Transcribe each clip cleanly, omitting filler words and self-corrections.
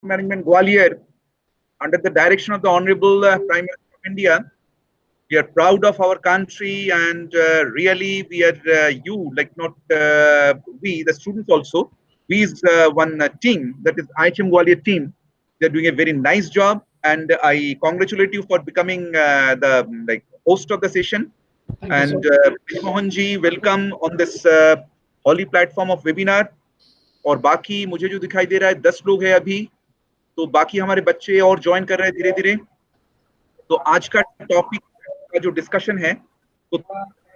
Management Gwalior, under the direction of the Honorable Prime Minister of India. We are proud of our country, and really, we are you, like not we, the students also. We is one team, that is IHM Gwalior team. They are doing a very nice job, and I congratulate you for becoming the like host of the session. Thank you so And much. Mohan ji, welcome on this holy platform of webinar. और बाकी मुझे जो दिखाई दे रहा है 10 लोग हैं अभी, तो बाकी हमारे बच्चे और ज्वाइन कर रहे हैं धीरे धीरे. तो आज का टॉपिक का जो डिस्कशन है, तो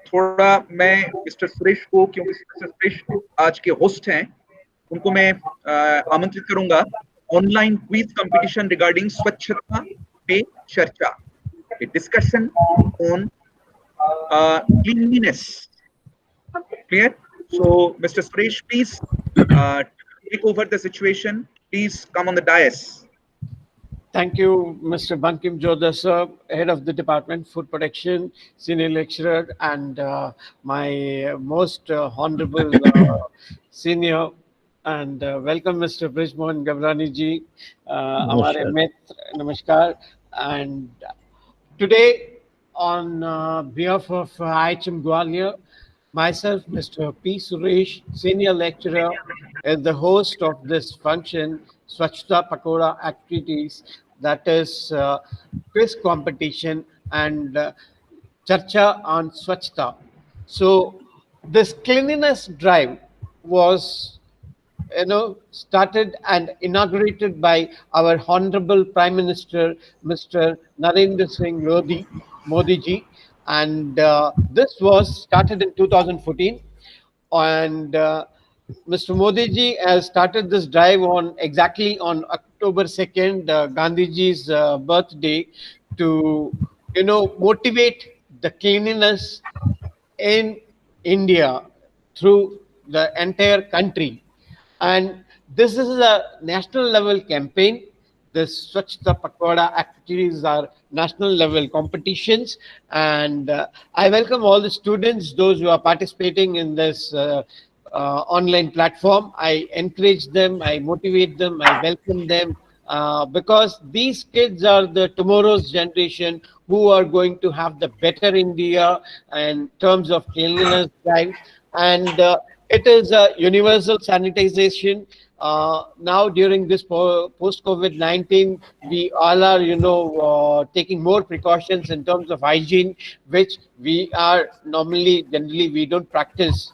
थोड़ा मैं मिस्टर सुरेश को, क्योंकि मिस्टर सुरेश आज के होस्ट हैं, उनको मैं आमंत्रित करूंगा. ऑनलाइन क्विज कंपटीशन रिगार्डिंग स्वच्छता पे चर्चा, discussion on cleanliness. Clear? So, Mr. Suresh, please take over the situation. Please come on the dais. Thank you, Mr. Bankim Jodha, sir, Head of the Department, Food Protection, Senior Lecturer, and my most honorable senior. And welcome, Mr. Brij Mohan Gabrani ji, हमारे मित्र, नमस्कार. And today, on behalf of IHM Gwalior, myself, Mr. P. Suresh, Senior Lecturer, is the host of this function, Swachhta Pakoda activities, that is quiz competition and Charcha on Swachhta. So this cleanliness drive was started and inaugurated by our Honorable Prime Minister, Mr. Narendra Singh Modi ji, and this was started in 2014, and Mr. Modi ji has started this drive on exactly on October 2nd, Gandhi ji's birthday, to motivate the cleanliness in India through the entire country. And this is a national level campaign. The Swachhta Pakoda activities are national level competitions. And I welcome all the students, those who are participating in this online platform. I encourage them, I motivate them, I welcome them. Because these kids are the tomorrow's generation who are going to have the better India in terms of cleanliness drive. And it is a universal sanitization. Now during this post-COVID-19, we all are, taking more precautions in terms of hygiene, which we are generally we don't practice.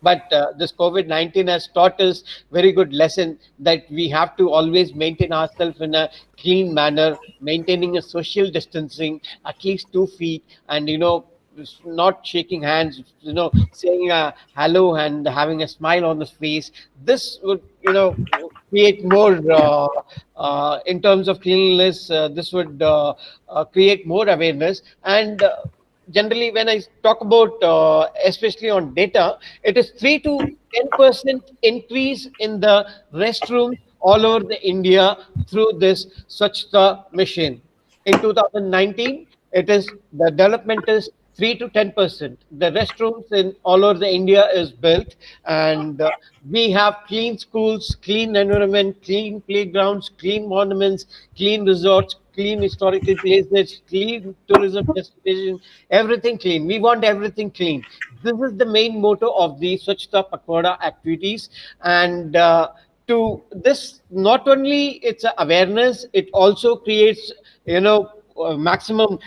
But this COVID-19 has taught us very good lesson that we have to always maintain ourselves in a clean manner, maintaining a social distancing, at least 2 feet, and not shaking hands, saying hello and having a smile on the face. This would, create more in terms of cleanliness. This would create more awareness. And generally, when I talk about, especially on data, it is 3 to 10% increase in the restrooms all over the India through this Swachhta mission. In 2019, the development is 3 to 10%. The restrooms in all over the India is built, and we have clean schools, clean environment, clean playgrounds, clean monuments, clean resorts, clean historical places, clean tourism destination, everything clean. We want everything clean. This is the main motto of the Swachhta Pakoda activities. And to this, not only it's a awareness, it also creates, maximum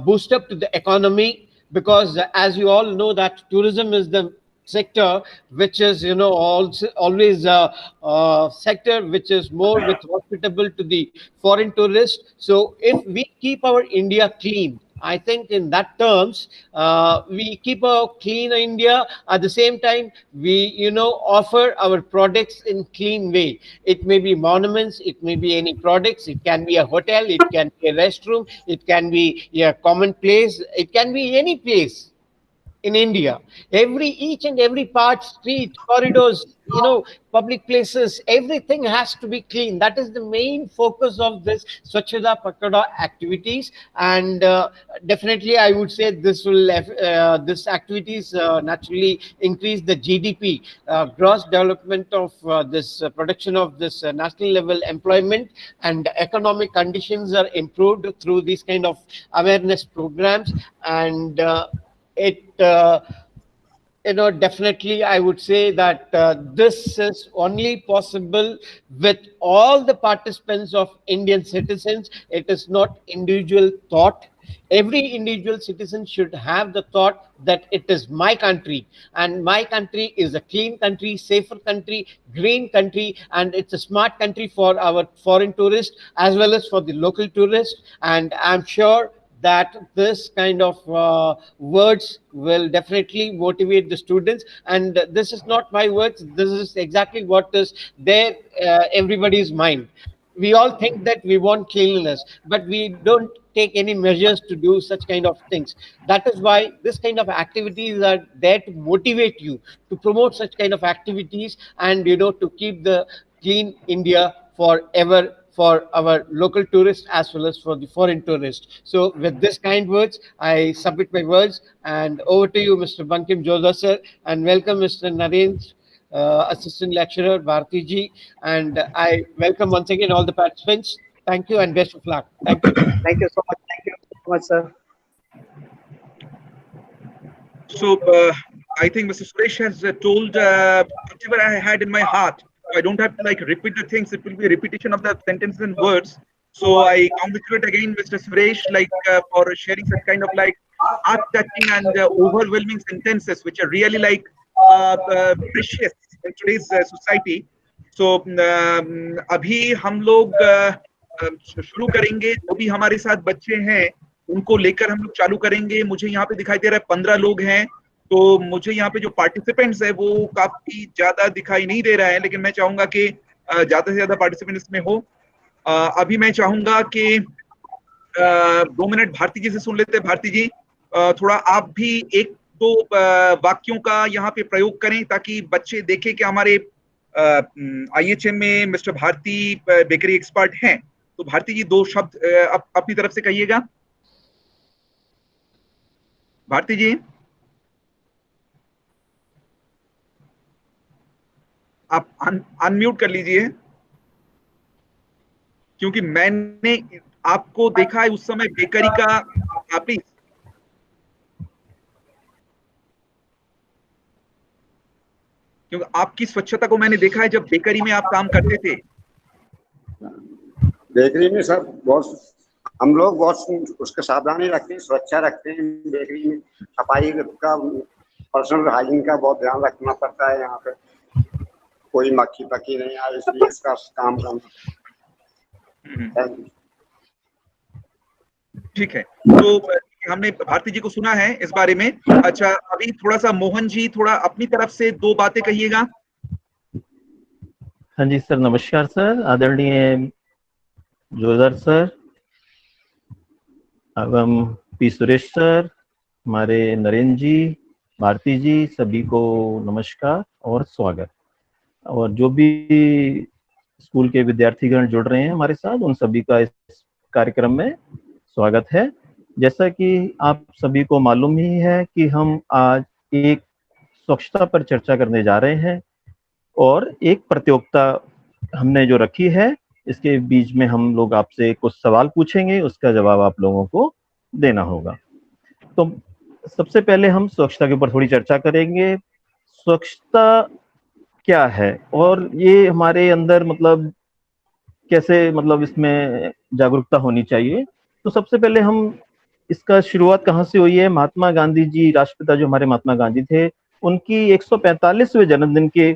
boost up to the economy, because as you all know that tourism is the sector which is also always a sector which is more with hospitable to the foreign tourists. So if we keep our India clean, I think in that terms, we keep a clean India. At the same time, we offer our products in clean way. It may be monuments, it may be any products, it can be a hotel, it can be a restroom, it can be a common place, it can be any place in India. Each and every part, street, corridors, public places, everything has to be clean. That is the main focus of this Swachhata Pakhwada activities, and definitely I would say this activities naturally increase the GDP, gross development of this production of this national level employment, and economic conditions are improved through these kind of awareness programs, and it definitely I would say that this is only possible with all the participants of Indian citizens. It is not individual thought. Every individual citizen should have the thought that it is my country, and my country is a clean country, safer country, green country, and it's a smart country for our foreign tourists as well as for the local tourists. And I'm sure that this kind of words will definitely motivate the students. And this is not my words, this is exactly what is there everybody's mind. We all think that we want cleanliness, but we don't take any measures to do such kind of things. That is why this kind of activities are there to motivate you to promote such kind of activities, and to keep the clean India forever for our local tourists as well as for the foreign tourists. So with this kind words, I submit my words, and over to you, Mr. Bankim Jodha sir, and welcome Mr. Narendra, Assistant Lecturer, Bharti ji, and I welcome once again all the participants. Thank you and best of luck. Thank you. Thank you so much. Thank you so much, sir. So I think Mr. Suresh has told whatever I had in my heart. I don't have to repeat the things. It will be a repetition of the sentences and words. So I congratulate again Mr. Suresh for sharing such kind of heart-touching and overwhelming sentences, which are really precious in today's society. So अभी हम लोग शुरू करेंगे. जो भी हमारे साथ बच्चे हैं उनको लेकर हम लोग चालू करेंगे. मुझे यहाँ पे दिखाई दे रहा है 15 लोग हैं. तो मुझे यहाँ पे जो पार्टिसिपेंट्स है वो काफी ज्यादा दिखाई नहीं दे रहा है, लेकिन मैं चाहूंगा कि ज्यादा से ज्यादा पार्टिसिपेंट इसमें हो. अभी मैं चाहूंगा कि 2 मिनट भारती जी से सुन लेते हैं. भारती जी, थोड़ा आप भी 1-2 वाक्यों का यहाँ पे प्रयोग करें ताकि बच्चे देखें कि हमारे IHM में मिस्टर भारती बेकरी एक्सपर्ट हैं. तो भारती जी 2 शब्द अपनी तरफ से कहिएगा. भारती जी, आप अनम्यूट कर लीजिए, क्योंकि मैंने आपको देखा है उस समय बेकरी का ऑफिस. क्योंकि आपकी स्वच्छता को मैंने देखा है जब बेकरी में आप काम करते थे. बेकरी में सर बहुत हम लोग बहुत उसके सावधानी रखते हैं, सुरक्षा रखते हैं. बेकरी में सफाई का, पर्सनल हाइजीन का बहुत ध्यान रखना पड़ता है. यहाँ पे कोई मक्खी पक्की नहीं आए, इसलिए इसका काम करना. ठीक है, तो हमने भारती जी को सुना है इस बारे में. अच्छा, अभी थोड़ा सा मोहन जी थोड़ा अपनी तरफ से 2 बातें कहिएगा. हाँ जी सर, नमस्कार सर. आदरणीय जोधर सर एवं पी सुरेश सर, हमारे नरेंद्र जी, भारती जी, सभी को नमस्कार और स्वागत. और जो भी स्कूल के विद्यार्थीगण जुड़ रहे हैं हमारे साथ, उन सभी का इस कार्यक्रम में स्वागत है. जैसा कि आप सभी को मालूम ही है कि हम आज एक स्वच्छता पर चर्चा करने जा रहे हैं और एक प्रतियोगिता हमने जो रखी है, इसके बीच में हम लोग आपसे कुछ सवाल पूछेंगे, उसका जवाब आप लोगों को देना होगा. तो सबसे पहले हम स्वच्छता के ऊपर थोड़ी चर्चा करेंगे. स्वच्छता क्या है और ये हमारे अंदर कैसे इसमें जागरूकता होनी चाहिए. तो सबसे पहले हम इसका शुरुआत कहाँ से हुई है. महात्मा गांधी जी, राष्ट्रपिता जो हमारे महात्मा गांधी थे, उनकी 145वें जन्मदिन के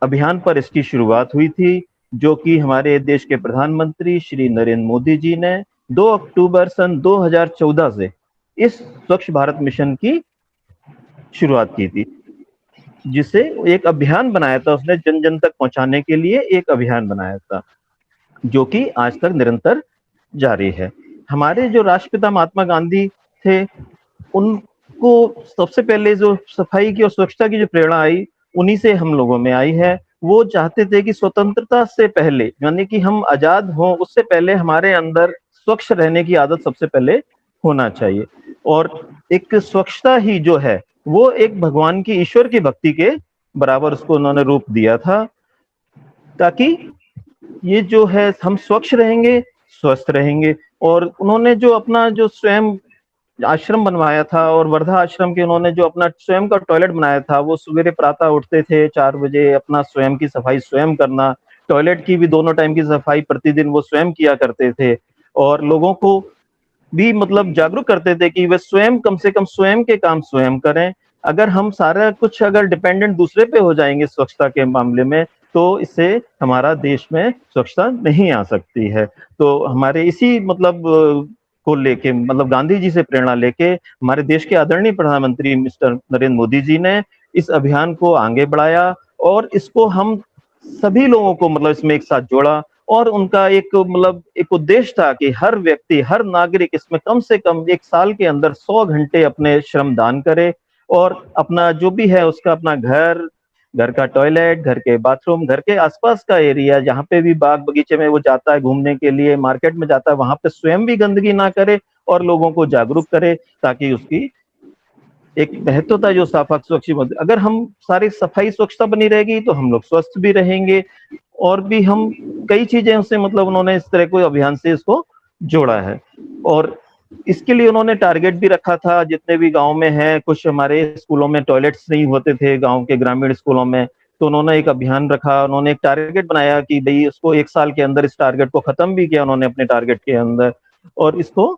अभियान पर इसकी शुरुआत हुई थी, जो कि हमारे देश के प्रधानमंत्री श्री नरेंद्र मोदी जी ने 2 अक्टूबर सन 2014 से इस स्वच्छ भारत मिशन की शुरुआत की थी, जिसे एक अभियान बनाया था. उसने जन जन तक पहुंचाने के लिए एक अभियान बनाया था, जो कि आज तक निरंतर जारी है. हमारे जो राष्ट्रपिता महात्मा गांधी थे, को सबसे पहले जो सफाई की और स्वच्छता की जो प्रेरणा आई, उन्हीं से हम लोगों में आई है। वो चाहते थे कि स्वतंत्रता से पहले, यानी कि हम आजाद हों उससे पहले हमारे अंदर स्वच्छ रहने की आदत सबसे पहले होना चाहिए। और एक स्वच्छता ही जो है वो एक भगवान की, ईश्वर की भक्ति के बराबर उसको उन्होंने रूप दिया था, ताकि ये जो है हम स्वच्छ रहेंगे, स्वस्थ रहेंगे। और उन्होंने जो अपना जो स्वयं आश्रम बनवाया था, और वर्धा आश्रम के उन्होंने जो अपना स्वयं का टॉयलेट बनाया था, वो सवेरे प्रातः उठते थे 4 बजे, अपना स्वयं की सफाई स्वयं करना, टॉयलेट की भी दोनों टाइम की सफाई प्रतिदिन वो स्वयं किया करते थे। और लोगों को भी मतलब जागरूक करते थे कि वे स्वयं, कम से कम स्वयं के काम स्वयं करें। अगर हम सारा कुछ अगर डिपेंडेंट दूसरे पे हो जाएंगे स्वच्छता के मामले में, तो इससे हमारा देश में स्वच्छता नहीं आ सकती है। तो हमारे इसी मतलब को लेके, मतलब गांधी जी से प्रेरणा लेके हमारे देश के आदरणीय प्रधानमंत्री मिस्टर नरेंद्र मोदी जी ने इस अभियान को आगे बढ़ाया, और इसको हम सभी लोगों को मतलब इसमें एक साथ जोड़ा। और उनका एक मतलब एक उद्देश्य था कि हर व्यक्ति, हर नागरिक इसमें कम से कम 1 साल के अंदर 100 घंटे अपने श्रम दान करे, और अपना जो भी है उसका अपना घर, घर का टॉयलेट, घर के बाथरूम, घर के आसपास का एरिया, जहाँ पे भी बाग बगीचे में वो जाता है घूमने के लिए, मार्केट में जाता है, वहां पे स्वयं भी गंदगी ना करे और लोगों को जागरूक करे, ताकि उसकी एक महत्वता जो साफ स्वच्छ, अगर हम सारी सफाई स्वच्छता बनी रहेगी तो हम लोग स्वस्थ भी रहेंगे। और भी हम कई चीजें उससे मतलब उन्होंने इस तरह को अभियान से इसको जोड़ा है। और इसके लिए उन्होंने टारगेट भी रखा था, जितने भी गांव में है, कुछ हमारे स्कूलों में टॉयलेट्स नहीं होते थे गांव के ग्रामीण स्कूलों में, तो उन्होंने एक अभियान रखा, उन्होंने एक टारगेट बनाया कि भाई उसको 1 साल के अंदर इस टारगेट को खत्म भी किया उन्होंने अपने टारगेट के अंदर, और इसको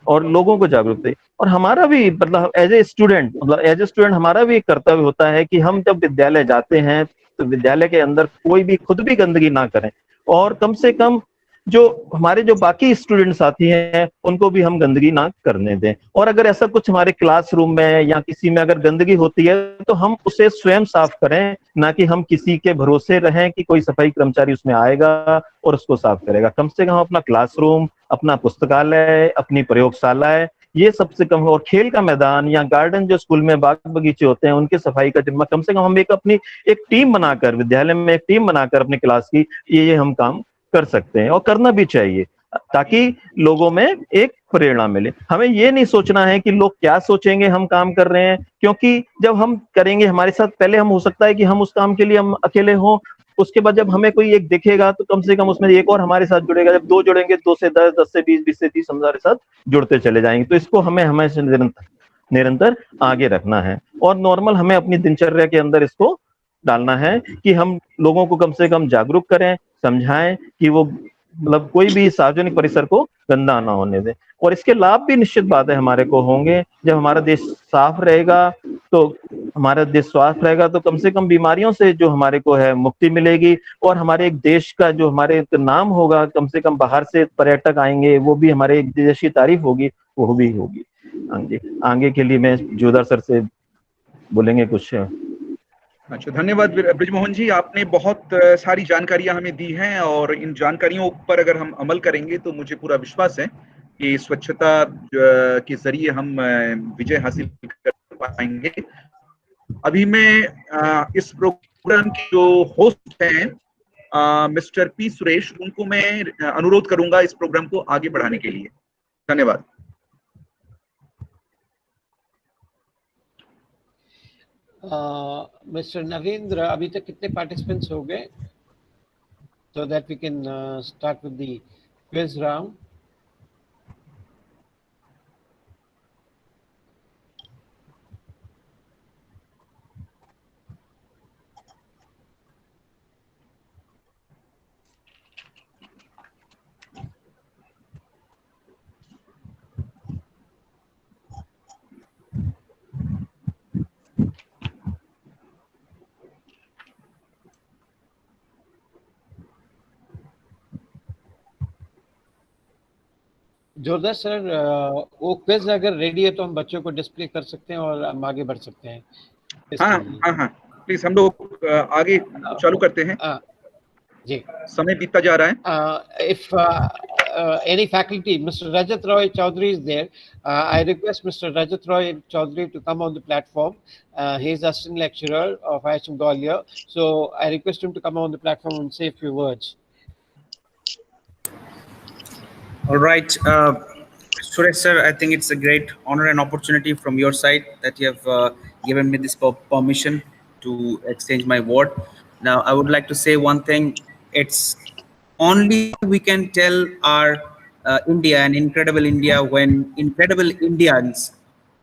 और लोगों को जागरूक थे। और हमारा भी मतलब एज ए स्टूडेंट, मतलब एज ए स्टूडेंट हमारा भी एक कर्तव्य होता है कि हम जब विद्यालय जाते हैं तो विद्यालय के अंदर कोई भी खुद भी गंदगी ना करें, और कम से कम जो हमारे जो बाकी स्टूडेंट साथी हैं उनको भी हम गंदगी ना करने दें। और अगर ऐसा कुछ हमारे क्लासरूम में या किसी में अगर गंदगी होती है तो हम उसे स्वयं साफ करें, ना कि हम किसी के भरोसे रहें कि कोई सफाई कर्मचारी उसमें आएगा और उसको साफ करेगा। कम से कम अपना क्लासरूम, अपना पुस्तकालय, अपनी प्रयोगशालाएं, ये सबसे कम हो, और खेल का मैदान या गार्डन जो स्कूल में बाग बगीचे होते हैं उनके सफाई का जिम्मा कम से कम हम एक अपनी एक टीम बनाकर, विद्यालय में एक टीम बनाकर अपनी क्लास की, ये हम काम कर सकते हैं और करना भी चाहिए, ताकि लोगों में एक प्रेरणा मिले। हमें ये नहीं सोचना है कि लोग क्या सोचेंगे हम काम कर रहे हैं, क्योंकि जब हम करेंगे हमारे साथ, पहले हम हो सकता है कि हम उस काम के लिए हम अकेले हों, उसके बाद जब हमें कोई एक दिखेगा तो कम से कम उसमें एक और हमारे साथ जुड़ेगा, जब 2 जुड़ेंगे 2 से 10, 10 से 20, 20 से 30 हमारे साथ जुड़ते चले जाएंगे। तो इसको हमें हमेशा निरंतर आगे रखना है, और नॉर्मल हमें अपनी दिनचर्या के अंदर इसको डालना है कि हम लोगों को कम से कम जागरूक करें, समझाएं कि वो मतलब कोई भी सार्वजनिक परिसर को गंदा ना होने दें। और इसके लाभ भी निश्चित बात है हमारे को होंगे। जब हमारा देश साफ रहेगा तो हमारा देश स्वास्थ्य रहेगा, तो कम से कम बीमारियों से जो हमारे को है मुक्ति मिलेगी, और हमारे एक देश का जो हमारे एक नाम होगा, कम से कम बाहर से पर्यटक आएंगे, वो भी हमारे एक देश की तारीफ होगी, वो भी होगी। आगे के लिए मैं जोरदार सर से बोलेंगे कुछ। अच्छा, धन्यवाद ब्रिजमोहन जी, आपने बहुत सारी जानकारियां हमें दी हैं, और इन जानकारियों पर अगर हम अमल करेंगे तो मुझे पूरा विश्वास है कि स्वच्छता के जरिए हम विजय हासिल कर पाएंगे। अभी मैं इस प्रोग्राम के जो होस्ट हैं मिस्टर पी सुरेश, उनको मैं अनुरोध करूंगा इस प्रोग्राम को आगे बढ़ाने के लिए। धन्यवाद। मिस्टर नरेंद्र, अभी तक कितने पार्टिसिपेंट्स हो गए, so that we can start with the quiz round? जोरदार सर, वो क्विज अगर रेडी है तो हम बच्चों को डिस्प्ले कर सकते हैं और हम आगे बढ़ सकते हैं। हाँ, प्लीज हम लोग आगे चालू करते हैं। जी, समय बीतता जा रहा है। If any faculty, Mr. Rajat Roy Chaudhary is there. I request Mr. Rajat Roy Chaudhary to come on the platform. He is assistant lecturer of IHM Gwalior. So I request him to come on the platform and say a few words. All right. Suresh sir, I think it's a great honor and opportunity from your side that you have given me this permission to exchange my word. Now, I would like to say one thing. It's only we can tell our India, an incredible India, when incredible Indians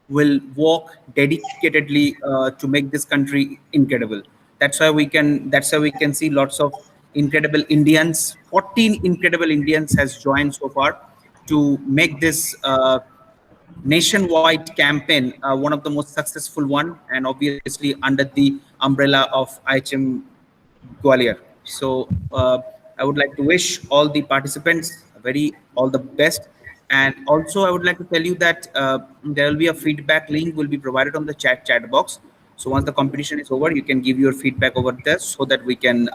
will work dedicatedly to make this country incredible. That's why we can see lots of incredible Indians. 14 incredible Indians has joined so far to make this nationwide campaign one of the most successful one, and obviously under the umbrella of IHM Gwalior. So I would like to wish all the participants all the best. And also I would like to tell you that there will be a feedback link will be provided on the chat box. So once the competition is over, you can give your feedback over there so that we can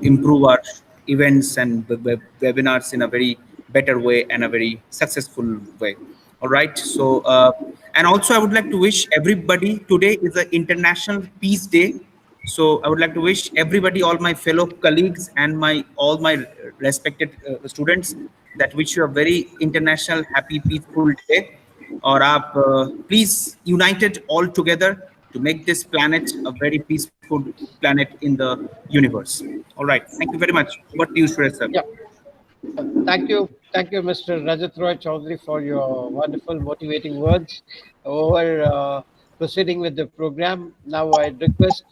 improve our events and webinars in a very better way and a very successful way. All right. So and also I would like to wish everybody, today is an International Peace Day. So I would like to wish everybody, all my fellow colleagues and all my respected students, that wish you a very international, happy, peaceful day. Or please united all together to make this planet a very peaceful planet in the universe. All right. Thank you very much. Over to you, Suresh sir. Yeah. Thank you, Mr. Rajat Roy Chaudhary, for your wonderful, motivating words. Over proceeding with the program, now I request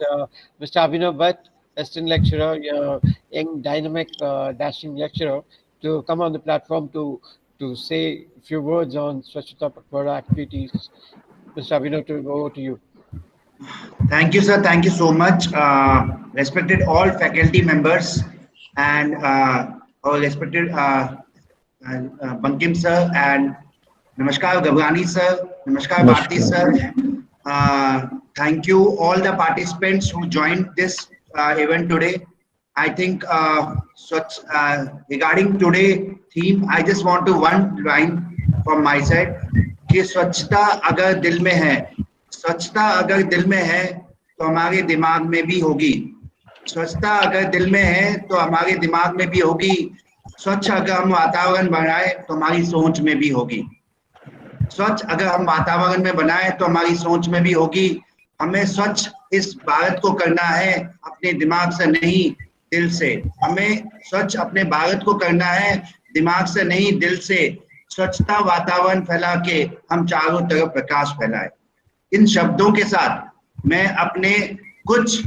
Mr. Abhinav Bhatt, assistant lecturer, young, dynamic, dashing lecturer, to come on the platform to say a few words on Swachhata Pakhwada activities. Mr. Abhinav, over to you. Thank you, sir. Thank you so much. Respected all faculty members and our respected Bankim sir and Namaskar Ghabrani sir, Namaskar Bharti sir. Thank you all the participants who joined this event today. I think regarding today theme, I just want to one line from my side कि स्वच्छता अगर दिल में है, स्वच्छता अगर दिल में है तो हमारे दिमाग में भी होगी, स्वच्छता अगर दिल में है तो हमारे दिमाग में भी होगी, स्वच्छ अगर हम वातावरण बनाए तो हमारी सोच में भी होगी, स्वच्छ अगर हम वातावरण में बनाए तो हमारी सोच में भी होगी। हमें स्वच्छ इस भारत को करना है अपने दिमाग से नहीं दिल से, हमें स्वच्छ अपने भारत को करना है दिमाग से नहीं दिल से। स्वच्छता वातावरण फैला के हम चारों तरफ प्रकाश फैलाए। इन शब्दों के साथ मैं अपने कुछ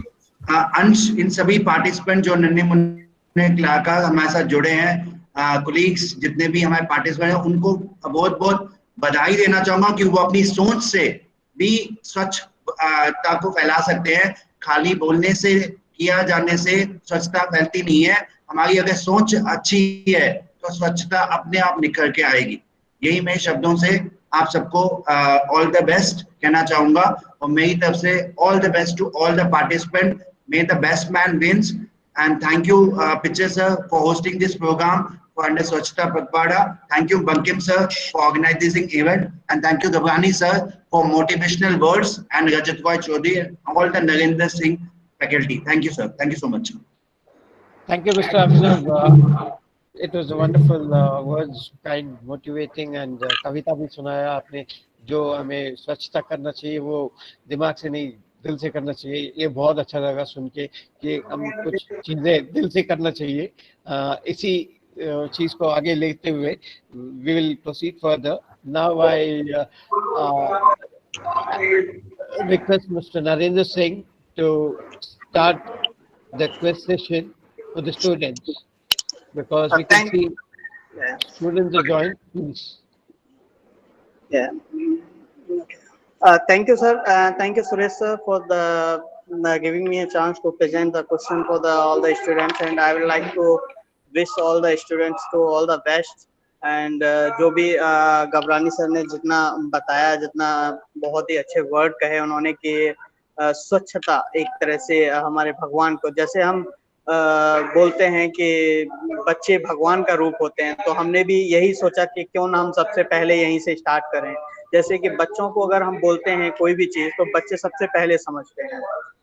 अंश इन सभी पार्टिसिपेंट जो नन्हे मुन्ने कलाकार हमारे साथ जुड़े हैं, कोलीग्स जितने भी हमारे पार्टिसिपेंट हैं, उनको बहुत बहुत बधाई देना चाहूंगा कि वो अपनी सोच से भी स्वच्छता को फैला सकते हैं। खाली बोलने से, किया जाने से स्वच्छता फैलती नहीं है। हमारी अगर सोच अच्छी है तो स्वच्छता अपने आप निखर के आएगी। यही मैं शब्दों से आप सबको ऑल द बेस्ट कहना चाहूंगा और मेरी तरफ से all the best to all the participant. May the best man wins and thank you picture sir for hosting this program for under Swachhata Pakhwada. Thank you Bankim sir for organizing event, and thank you Ghabrani sir for motivational words, and Rajat Roy Chaudhary and all the Narendra Singh faculty. Thank you sir. Thank you so much. Thank you Mr. Abhinav. It was a wonderful words, kind, motivating, and कविता भी सुनाया आपने। जो हमें स्वच्छता करना चाहिए वो दिमाग से नहीं दिल से करना चाहिए, ये बहुत अच्छा लगा सुन के कि हम कुछ चीजें दिल से करना चाहिए। इसी चीज को आगे लेते हुए we will proceed further. Now I request Mr. Narendra Singh to start the quiz session for the students, because we can see students are joined. Please. Yeah. Thank you, sir. Thank you, Suresh sir, for the giving me a chance to present the question for all the students, and I would like to wish all the students to all the best. And जो भी Gabrani sir ने जितना बताया, जितना बहुत ही अच्छे word कहे उन्होंने कि स्वच्छता एक तरह से हमारे भगवान को, जैसे हम बोलते हैं कि बच्चे भगवान का रूप होते हैं, तो हमने भी यही सोचा कि क्यों ना हम सबसे पहले यहीं से स्टार्ट करें। जैसे कि बच्चों को अगर हम बोलते हैं कोई भी चीज तो बच्चे सबसे पहले समझते हैं,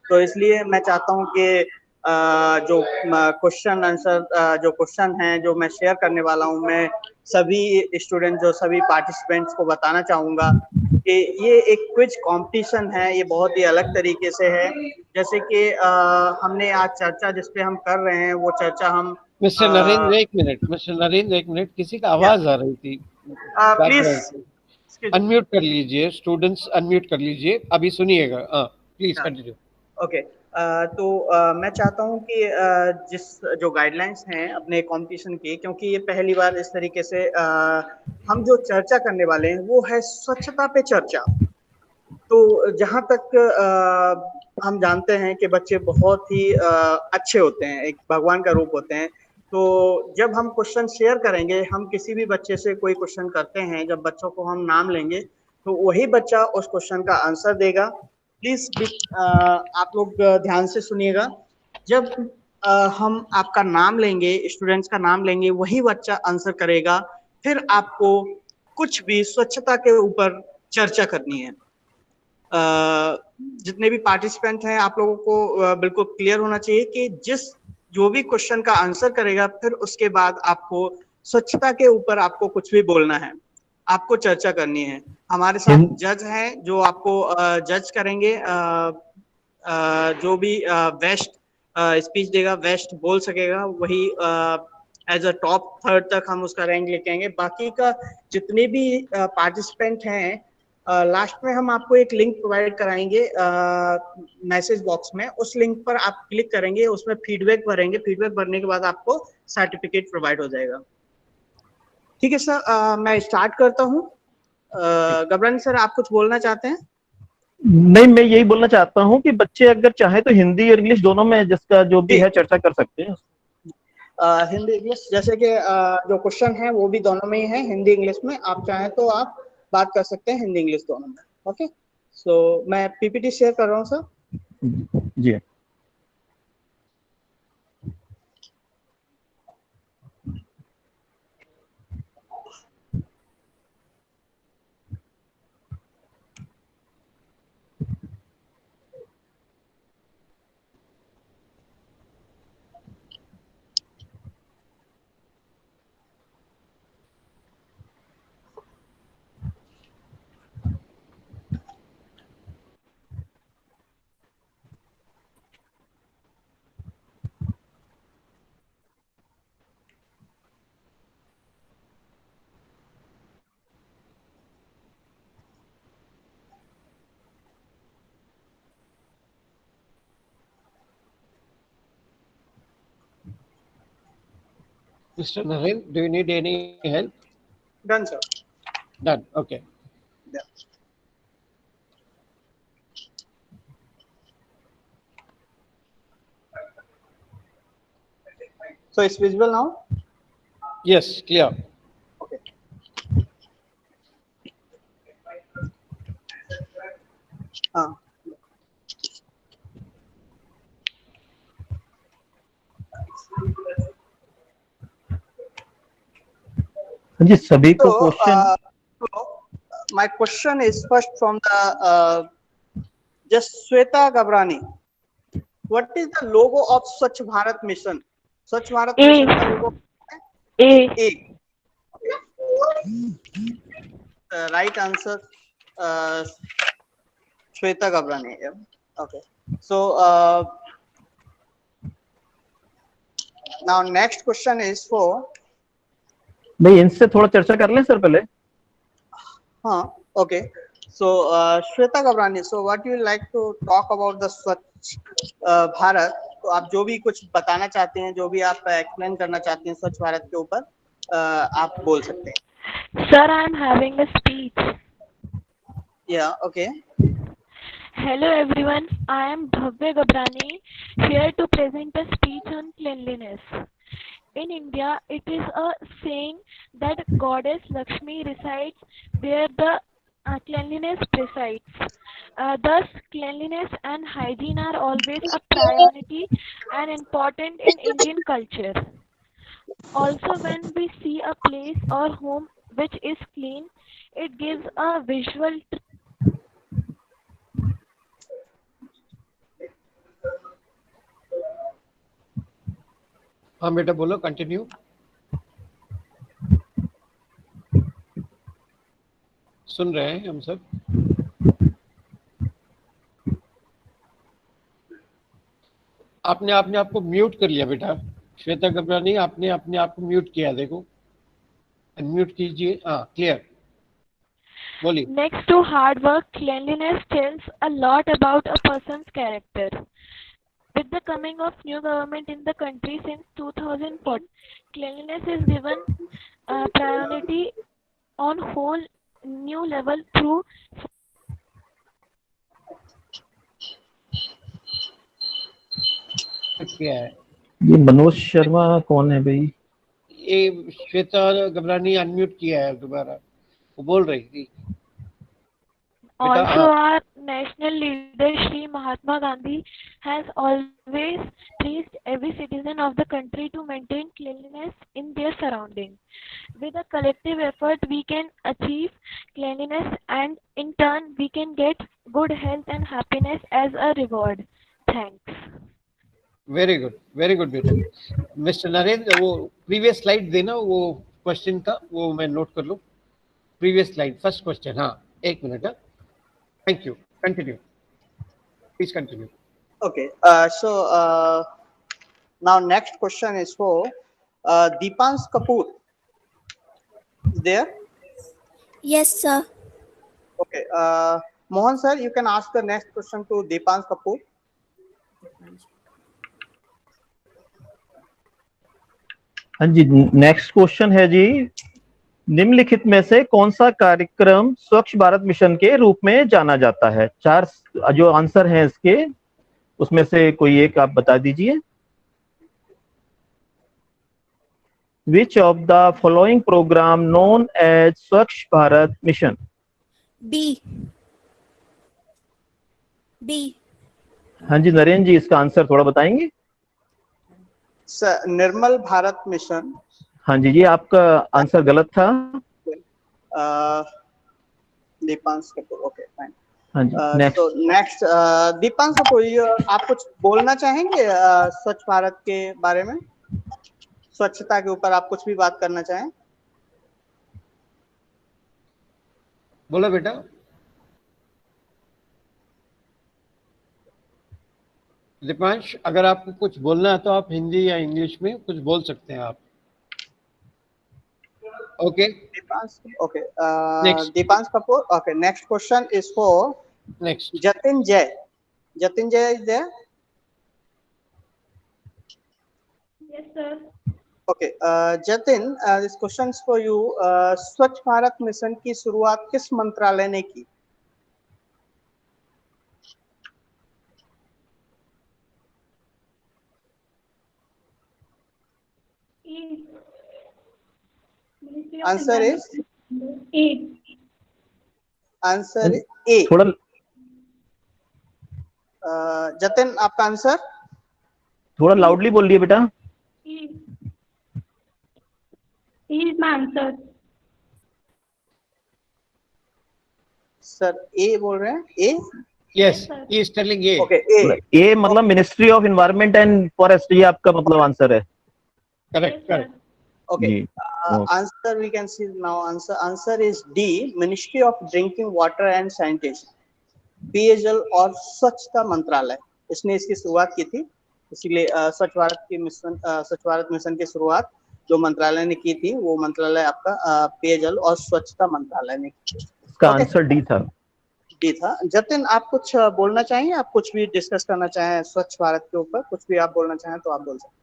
तो इसलिए मैं चाहता हूं कि जो क्वेश्चन आंसर जो क्वेश्चन है जो मैं शेयर करने वाला हूं, मैं सभी स्टूडेंट जो सभी पार्टिसिपेंट्स को बताना चाहूंगा कि ये एक क्विज कंपटीशन है, ये बहुत ही अलग तरीके से है। जैसे कि हमने आज चर्चा जिसपे हम कर रहे हैं वो चर्चा हम मिस्टर नरेंद्र एक मिनट, किसी का आवाज आ रही थी प्लीज अनम्यूट कर लीजिए, स्टूडेंट्स अनम्यूट कर लीजिए, अभी सुनिएगा। Please continue. ओके, तो मैं चाहता हूं कि जिस जो गाइडलाइंस हैं अपने कंपटीशन की, क्योंकि ये पहली बार इस तरीके से हम जो चर्चा करने वाले हैं वो है स्वच्छता पे चर्चा। तो जहां तक हम जानते हैं कि बच्चे बहुत ही अच्छे होते हैं, एक भगवान का रूप होते हैं। तो जब हम क्वेश्चन शेयर करेंगे, हम किसी भी बच्चे से कोई क्वेश्चन करते हैं, जब बच्चों को हम नाम लेंगे तो वही बच्चा उस क्वेश्चन का आंसर देगा। प्लीज आप लोग ध्यान से सुनिएगा। जब हम आपका नाम लेंगे, स्टूडेंट्स का नाम लेंगे, वही बच्चा आंसर करेगा। फिर आपको कुछ भी स्वच्छता के ऊपर चर्चा करनी है। जितने भी पार्टिसिपेंट हैं आप लोगों को बिल्कुल क्लियर होना चाहिए कि जो भी क्वेश्चन का आंसर करेगा, फिर उसके बाद आपको स्वच्छता के ऊपर आपको कुछ भी बोलना है, आपको चर्चा करनी है। हमारे साथ जज हैं जो आपको जज करेंगे। जो भी बेस्ट स्पीच देगा, बेस्ट बोल सकेगा, वही एज अ टॉप थर्ड तक हम उसका रैंक लेके आएंगे। बाकी का जितने भी पार्टिसिपेंट हैं, लास्ट में हम आपको एक लिंक प्रोवाइड कराएंगे मैसेज बॉक्स में। उस लिंक पर आप क्लिक करेंगे, उसमें फीडबैक भरेंगे, फीडबैक भरने के बाद आपको सर्टिफिकेट प्रोवाइड हो जाएगा। ठीक है सर, मैं स्टार्ट करता हूँ। गबरानी सर, आप कुछ बोलना चाहते हैं? नहीं, मैं यही बोलना चाहता हूँ कि बच्चे अगर चाहे तो हिंदी और इंग्लिश दोनों में जिसका जो भी है चर्चा कर सकते हैं। हिंदी इंग्लिश, जैसे कि जो क्वेश्चन है वो भी दोनों में ही है, हिंदी इंग्लिश में। आप चाहें तो आप बात कर सकते हैं हिंदी इंग्लिश दोनों में। ओके, सो मैं पीपीटी शेयर कर रहा हूँ सर। जी। Mr. Naren, do you need any help? Done, sir. Done. Okay. Yeah. So it's visible now? Yes, clear. Okay. जी, सभी को question. My question is first from the just Shweta Gabrani. What is the logo of Swachh Bharat Mission? Swachh Bharat Mission का logo A. Right answer, Shweta Gabrani. Okay. So now next question is for. नहीं, इनसे थोड़ा चर्चा कर लें sir पहले। हाँ, okay. So Shweta Gabrani, so what you like to talk about the Swachh Bharat? तो आप जो भी कुछ बताना चाहते हैं, जो भी आप एक्सप्लेन करना चाहते हैं स्वच्छ भारत के ऊपर, आप बोल सकते हैं। Sir, I am having a speech. Yeah, okay. Hello everyone, I am Bhavya Gabrani, here to present a speech on cleanliness. In India, it is a saying that Goddess Lakshmi resides where the cleanliness presides. Thus, cleanliness and hygiene are always a priority and important in Indian culture. Also, when we see a place or home which is clean, it gives a visual. हाँ बेटा बोलो, continue. सुन रहे हैं हम सब। आपने अपने आप को म्यूट कर लिया बेटा, श्वेता गबरानी, आपने अपने आप को म्यूट किया, देखो अनम्यूट कीजिए। हाँ, क्लियर, बोलिए। Next to hard work, cleanliness tells a lot about a person's character. With the coming of new government in the country since 2004, cleanliness is given priority on whole new level through. क्या है ये मनोज शर्मा कौन है भाई? ये Shweta Gabrani unmute किया है दोबारा, वो बोल रही थी। Also, our national leader Shri Mahatma Gandhi has always preached every citizen of the country to maintain cleanliness in their surroundings. With a collective effort, we can achieve cleanliness, and in turn, we can get good health and happiness as a reward. Thanks. Very good बेटा। Mister Narendra, वो previous slide देना, वो question का, वो मैं note कर लूँ। Previous slide, first question. हाँ, एक minute. Thank you. Continue. Please continue. Okay. Now next question is for Deepans Kapoor. Is there? Yes, sir. Okay. Mohan sir, you can ask the next question to Deepans Kapoor. हाँ जी, next question है जी, निम्नलिखित में से कौन सा कार्यक्रम स्वच्छ भारत मिशन के रूप में जाना जाता है? 4 जो आंसर हैं इसके, उसमें से कोई एक आप बता दीजिए। Which of the following program known as स्वच्छ भारत मिशन? B. हाँ जी नरेंद्र जी, इसका आंसर थोड़ा बताएंगे? Sir, Nirmal Bharat mission. हाँ जी, आपका आंसर गलत था। दीपांश कपूर। Okay, fine. हाँ जी, नेक्स्ट। तो नेक्स्ट दीपांश कपूर, आप कुछ बोलना चाहेंगे स्वच्छ भारत के बारे में? स्वच्छता के ऊपर आप कुछ भी बात करना चाहें? बोलो बेटा। दीपांश, अगर आपको कुछ बोलना है तो आप हिंदी या इंग्लिश में कुछ बोल सकते हैं आप। Okay. Okay. Deepans Kapoor. Okay. Next question is for Jatin Jay. Jatin Jay is there? Yes, sir. Okay. Jatin, this question is for you. स्वच्छ भारत मिशन की शुरुआत किस मंत्रालय ने की? Answer is A. Answer A. थोड़ा जतिन, आपका आंसर? थोड़ा लाउडली बोलिए बेटा। E is my answer. Sir A बोल रहे हैं? ए? Yes, he is telling A. Okay, ए मतलब ministry of environment and forest, ये आपका मतलब आंसर है? Correct, correct. Okay. Answer we can see now. Answer is D. Ministry of Drinking Water and Sanitation. पेयजल और स्वच्छता मंत्रालय, इसने इसकी शुरुआत की थी। इसीलिए स्वच्छ भारत मिशन की शुरुआत जो मंत्रालय ने की थी, वो मंत्रालय आपका पेयजल और स्वच्छता मंत्रालय ने की। इसका आंसर डी था। डी था। जतिन, आप कुछ बोलना चाहेंगे? आप कुछ भी डिस्कस करना चाहें स्वच्छ भारत के ऊपर, कुछ भी आप बोलना चाहें तो आप बोल सकते हैं।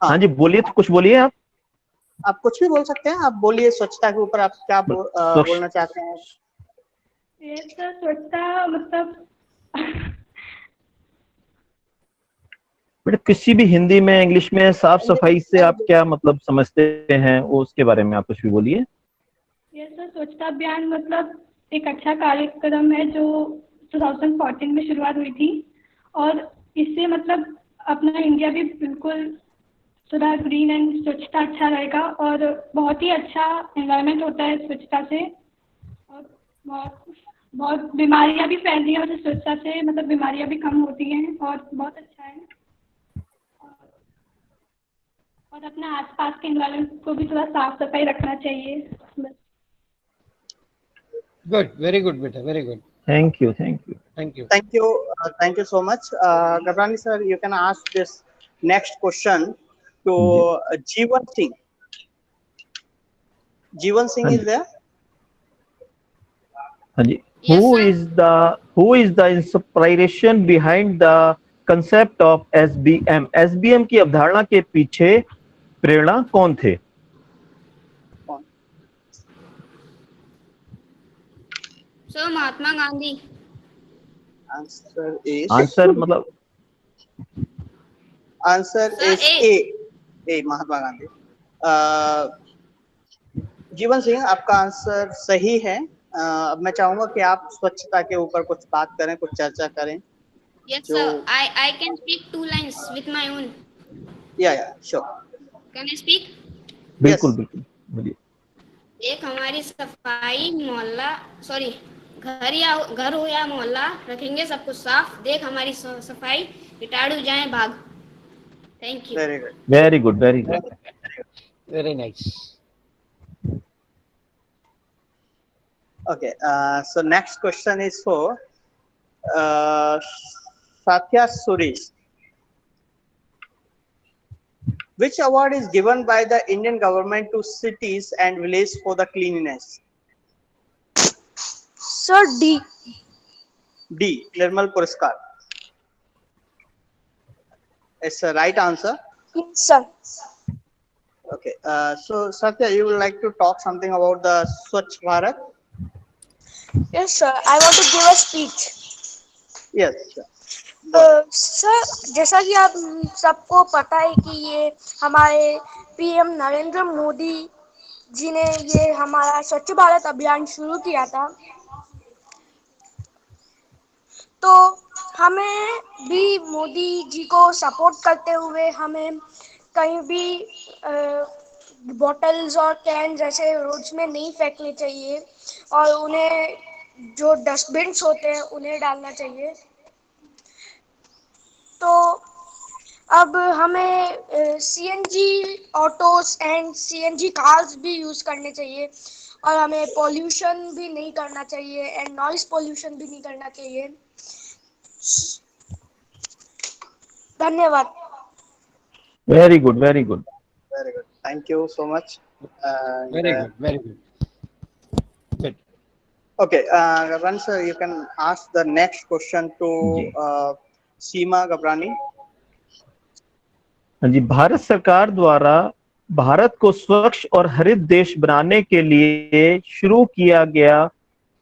हाँ जी बोलिए, तो कुछ बोलिए आप कुछ भी बोल सकते हैं। आप बोलिए, स्वच्छता के ऊपर आप क्या बोलना चाहते हैं? स्वच्छता मतलब बेटा किसी भी हिंदी में इंग्लिश में साफ सफाई से आप क्या मतलब समझते हैं, वो उसके बारे में आप कुछ भी बोलिए। यस सर, स्वच्छता अभियान मतलब एक अच्छा कार्यक्रम है जो 2014 में शुरुआत हुई थी और इससे मतलब अपना इंडिया भी बिल्कुल थोड़ा ग्रीन एंड स्वच्छता अच्छा रहेगा और बहुत ही अच्छा एनवायरनमेंट होता है स्वच्छता से और बहुत बीमारियां भी फैल रही है और स्वच्छता से मतलब बीमारियां भी कम होती हैं और बहुत अच्छा है। और अपना आसपास के एनवायरनमेंट को भी थोड़ा साफ सफाई रखना चाहिए बस। Good, very good, beta, very good. Thank you, thank you, Thank you. Thank you so much. Gabrani sir, you can ask this next question to Jeevan Singh. Jeevan Singh is there? हाँ जी। Who is the inspiration behind the concept of SBM? SBM की अवधारणा के पीछे प्रेरणा कौन थे? Sir Mahatma Gandhi. Answer is A Mahatma Gandhi. Jeevan Singh, आपका answer सही है। अब मैं चाहूंगा कि आप स्वच्छता के ऊपर कुछ बात करें, कुछ चर्चा करें। Yes sir, I can speak 2 lines with my own. Yeah, sure. Can I speak? बिल्कुल बिल्कुल बोलिए। एक हमारी सफाई मोहल्ला घर हो या मोहल्ला, रखेंगे सब कुछ साफ। देख हमारी सफाई, कीटाणु जाए भाग। Thank you. Very good, very good, Very nice. Okay, so next question is for Satya Suresh. Which award is given by the Indian government to cities and villages for the cleanliness? Sir, D. Nirmal Puraskar. It's the right answer. Yes sir. Okay, so Satya, you would like to talk something about the Swachh Bharat? Yes sir, I want to give a speech. Yes sir. Sir, जैसा कि आप सबको पता है कि ये हमारे PM Narendra Modi ji ने ये हमारा स्वच्छ भारत अभियान शुरू किया था, तो हमें भी मोदी जी को सपोर्ट करते हुए हमें कहीं भी बॉटल्स और कैन जैसे रोड्स में नहीं फेंकने चाहिए और उन्हें जो डस्टबिन्स होते हैं उन्हें डालना चाहिए। तो अब हमें CNG autos and CNG cars भी यूज करने चाहिए और हमें पॉल्यूशन भी नहीं करना चाहिए एंड नॉइस पॉल्यूशन भी नहीं करना चाहिए। धन्यवाद। Very good, very good, very good, thank you so much. Very good, very good. Good. Okay, Gabran sir, you can ask the next question to सीमा गबरानी। हाँ जी। भारत सरकार द्वारा भारत को स्वच्छ और हरित देश बनाने के लिए शुरू किया गया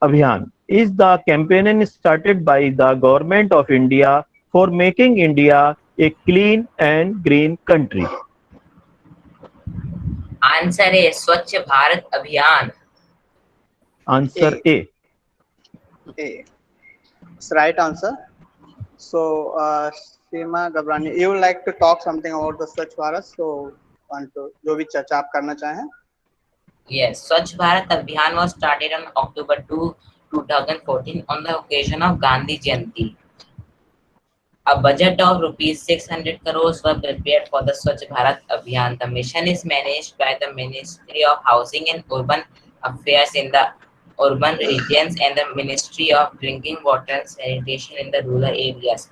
अभियान is the campaign started by the government of India for making India a clean and green country. Answer है स्वच्छ भारत अभियान। Answer A. Right answer. So, Seema Gabrani, you would like to talk something about the Swachh Bharat? So, want to जो भी चर्चा आप करना चाहें? Yes, Swachh Bharat Abhiyan was started on October 2, 2014 on the occasion of Gandhi Jayanti. A budget of rupees 600 crores were prepared for the Swachh Bharat Abhiyan. The mission is managed by the Ministry of Housing and Urban Affairs in the urban regions and the Ministry of Drinking Water and Sanitation in the rural areas.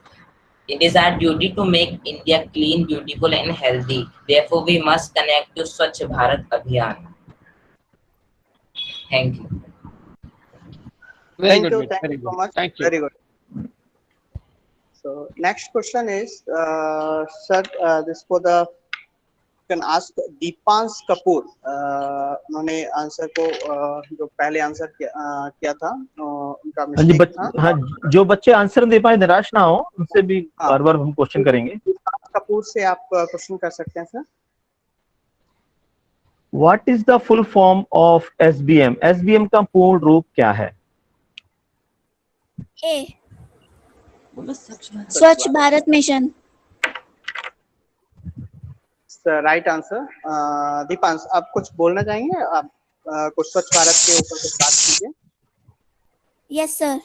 It is our duty to make India clean, beautiful and healthy. Therefore, we must connect to Swachh Bharat Abhiyan. Thank you. Very Thank good, you, thank you so much. Thank you. Very good. So next question is, sir, this for the, you can ask Deepansh Kapoor. उन्होंने answer को जो पहले answer किया था उनका mistake था। हाँ, जो बच्चे आंसर दे पाए निराश ना हो, उनसे भी बार बार हम क्वेश्चन करेंगे। कपूर से आप क्वेश्चन कर सकते हैं sir. What is the full form of SBM? SBM का पूर्ण रूप क्या है? ए Swachh Bharat Mission. Right answer. Deepansh, आप कुछ बोलना चाहेंगे? आप कुछ स्वच्छ भारत के ऊपर कुछ बात कीजिए। Yes sir.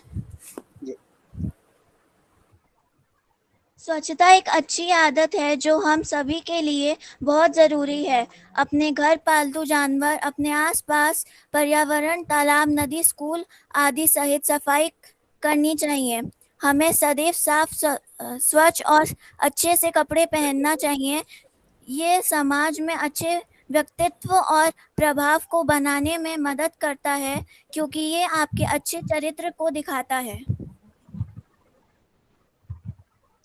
स्वच्छता एक अच्छी आदत है जो हम सभी के लिए बहुत ज़रूरी है। अपने घर, पालतू जानवर, अपने आसपास पर्यावरण, तालाब, नदी, स्कूल आदि सहित सफाई करनी चाहिए। हमें सदैव साफ, स्वच्छ और अच्छे से कपड़े पहनना चाहिए। ये समाज में अच्छे व्यक्तित्व और प्रभाव को बनाने में मदद करता है क्योंकि ये आपके अच्छे चरित्र को दिखाता है।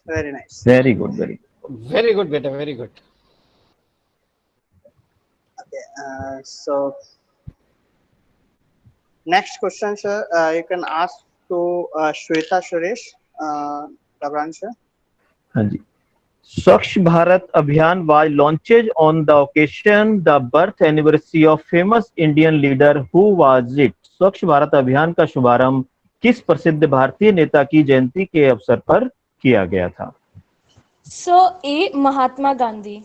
Very nice. Very good, very good, beta, very good. Okay, so next question, sir. You can ask to Shweta Suresh, Labran sir. हाँ जी। स्वच्छ भारत अभियान was launched on the occasion the birth anniversary of famous Indian leader. Who was it? स्वच्छ भारत अभियान का शुभारंभ किस प्रसिद्ध भारतीय नेता की जयंती के अवसर पर किया गया था? ए महात्मा गांधी।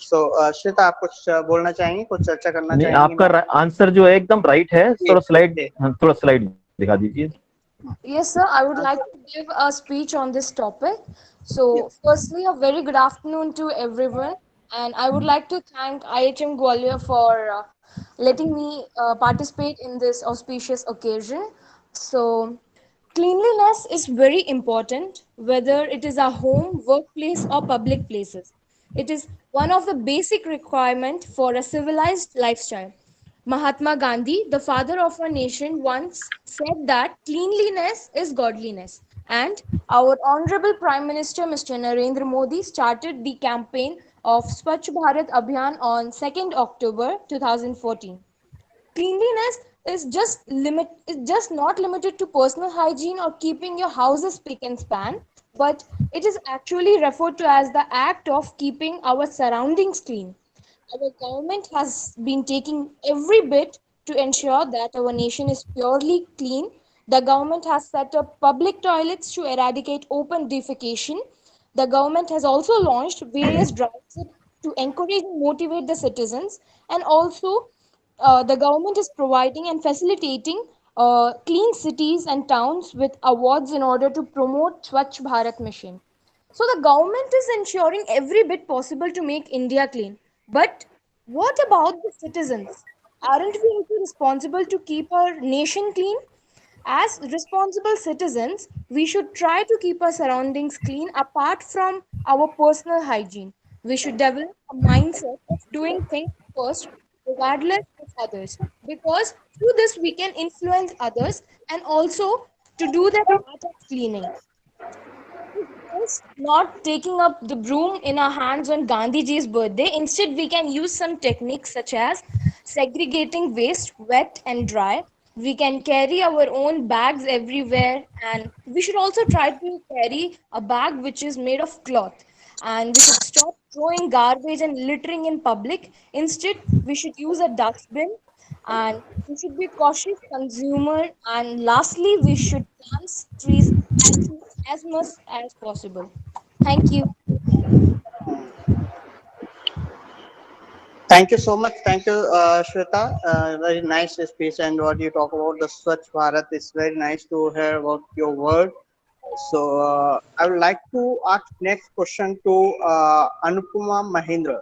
So श्वेता, आप कुछ बोलना चाहेंगे, कुछ चर्चा करना चाहेंगे? आपका आंसर जो है एकदम राइट है। थोड़ा स्लाइड दिखा दीजिए। Yes, sir. I would like to give a speech on this topic. So, firstly, a very good afternoon to everyone, and I would like to thank IHM Gwalior for letting me participate in this auspicious occasion. So, cleanliness is very important, whether it is a home, workplace, or public places. It is one of the basic requirements for a civilized lifestyle. Mahatma Gandhi, the father of our nation, once said that cleanliness is godliness. And our Honorable Prime Minister, Mr. Narendra Modi, started the campaign of Swachh Bharat Abhiyan on 2nd October 2014. Cleanliness is just not limited to personal hygiene or keeping your houses spick and span, but it is actually referred to as the act of keeping our surroundings clean. Our government has been taking every bit to ensure that our nation is purely clean. The government has set up public toilets to eradicate open defecation. The government has also launched various drives to encourage and motivate the citizens, and also the government is providing and facilitating clean cities and towns with awards in order to promote Swachh Bharat mission. So the government is ensuring every bit possible to make India clean. But what about the citizens? Aren't we also responsible to keep our nation clean? As responsible citizens, we should try to keep our surroundings clean apart from our personal hygiene. We should develop a mindset of doing things first, regardless of others, because through this we can influence others and also to do the part of cleaning. Not taking up the broom in our hands on Gandhiji's birthday. Instead, we can use some techniques such as segregating waste, wet and dry. We can carry our own bags everywhere, and we should also try to carry a bag which is made of cloth. And we should stop throwing garbage and littering in public. Instead, we should use a dustbin, and we should be cautious consumer. And lastly, we should plant trees as much as possible. Thank you. Thank you so much. Thank you, Shweta. Very nice speech, and what you talk about the Swachh Bharat is very nice to hear about your word. So I would like to ask next question to Anupama Mahindra.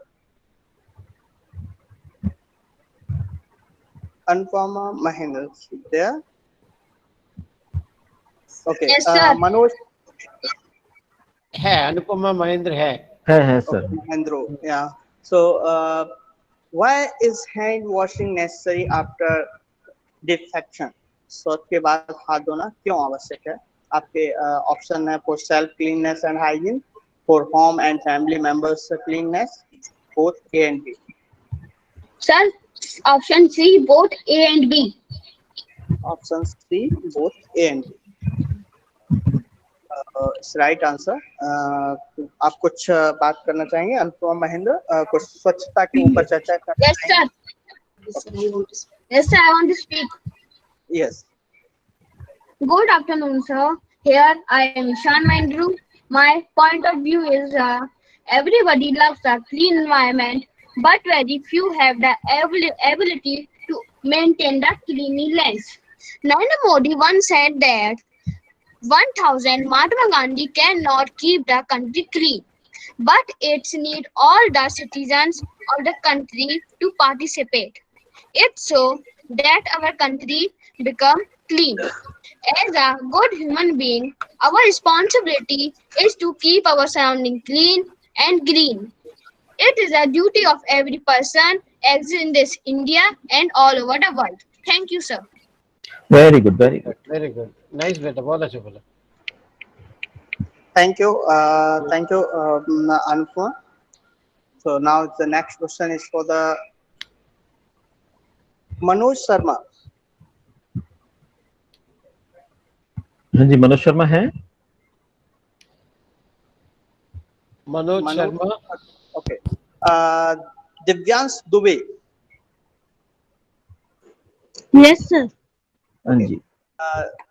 Anupama Mahindra, there? Okay. Yes, sir. Manoj. है अनुपमा महेंद्र है sir. Mahendra, yeah. So why is hand washing necessary after defecation? स्वच्छ के बाद हाथ धोना क्यों आवश्यक है? आपके ऑप्शन है for self cleanness and hygiene, for home and family members cleanness, both A and B. Sir, option C, both A and B. Option C, both A and B. It's right answer. आप कुछ बात करना चाहेंगे अनुपमा महेंद्र, कुछ स्वच्छता के ऊपर चर्चा करना Yes, sir. Yes, sir. I want to speak. Yes. Good afternoon, sir. Here I am Ishan Mandru. My point of view is everybody loves a clean environment, but very few have the ability to maintain the cleanliness. Narendra Modi once said that 1000 Mahatma Gandhi cannot keep the country clean, but it's need all the citizens of the country to participate. It's so that our country become clean. As a good human being, our responsibility is to keep our surrounding clean and green. It is a duty of every person existing in this India and all over the world. Thank you, sir. Very good, very good. Very good. Nice बेटा, बहुत अच्छा बोला. Thank you, Anupama. So now the next question is for the Manoj Sharma. हाँ जी, मनोज शर्मा है. Manoj Sharma. Okay. Divyansh Dubey. Yes, sir. हाँ जी.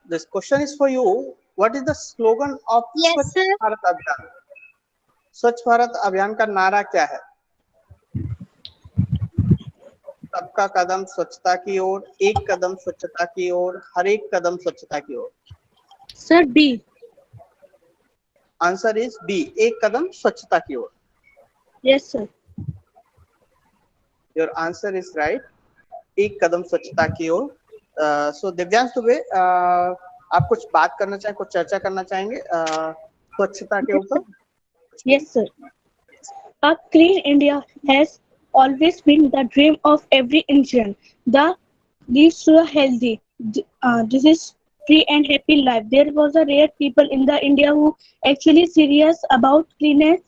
This question is for you. What is the slogan of Yes, Swachh Bharat Abhiyan? स्वच्छ भारत अभियान का नारा क्या है? सबका कदम स्वच्छता की ओर, एक कदम स्वच्छता की ओर, हर एक कदम स्वच्छता की ओर. Sir, B. Answer is B. एक कदम स्वच्छता की ओर. Yes, sir. Your answer is right. एक कदम स्वच्छता की ओर. So दिव्यांश दुबे, आप कुछ बात करना चाहें, कुछ चर्चा करना चाहेंगे स्वच्छता के ऊपर? Yes, sir. A clean India has always been the dream of every Indian. The leads to a healthy, disease-free and happy life. There was a rare people in the India who actually serious about cleanliness.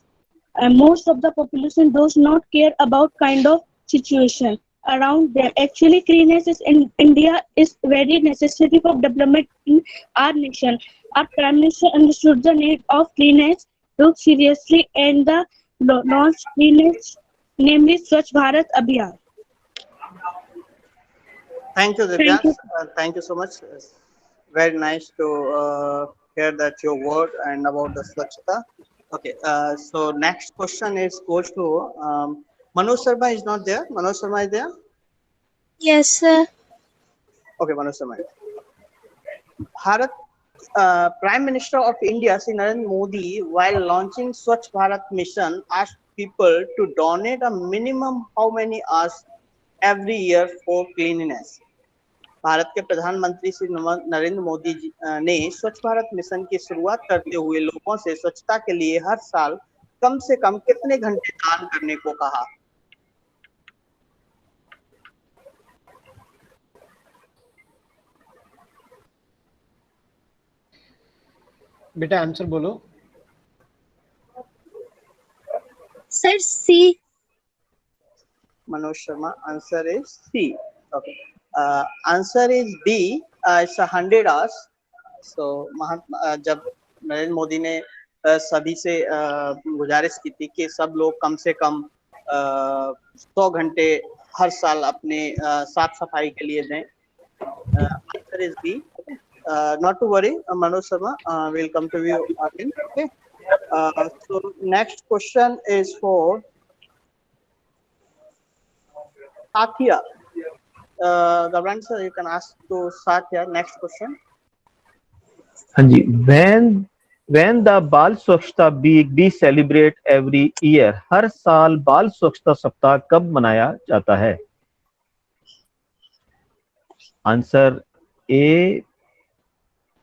Most of the population does not care about kind of situation around them. Actually, cleanliness is in India is very necessary for development in our nation. Our Prime Minister understood the need of cleanliness, took seriously, and the launched cleanliness, namely Swachh Bharat Abhiyan. Thank you, Divyansh. Thank you so much. It's very nice to hear that your word and about the Swachhta. Okay, so next question goes to Manoj Sharma is not there. Manoj Sharma is there? Yes, sir. Okay, Manoj Sharma. Bharat Prime Minister of India, Sri Narendra Modi, while launching Swachh Bharat mission, asked people to donate a minimum how many hours every year for cleanliness. Bharat के प्रधानमंत्री श्री नरेंद्र मोदी जी ने स्वच्छ Bharat mission की शुरुआत करते हुए लोगों से स्वच्छता के लिए हर साल कम से कम कितने घंटे दान करने को कहा? बेटा आंसर बोलो. Sir, C. Manoj Sharma, answer is C. Okay. Answer is B. It's 100 hours. So जब नरेंद्र मोदी ने सभी से गुजारिश की थी कि सब लोग कम से कम 100 घंटे हर साल अपने साफ सफाई के लिए दें. Answer is B. Not to worry, Manoj Sharma, we'll come to you again. Okay. So next question is for Satya. Gavran sir, you can ask to Satya next question. हाँ जी. When the बाल स्वच्छता week be celebrate every year, हर साल बाल स्वच्छता सप्ताह कब मनाया जाता है? आंसर A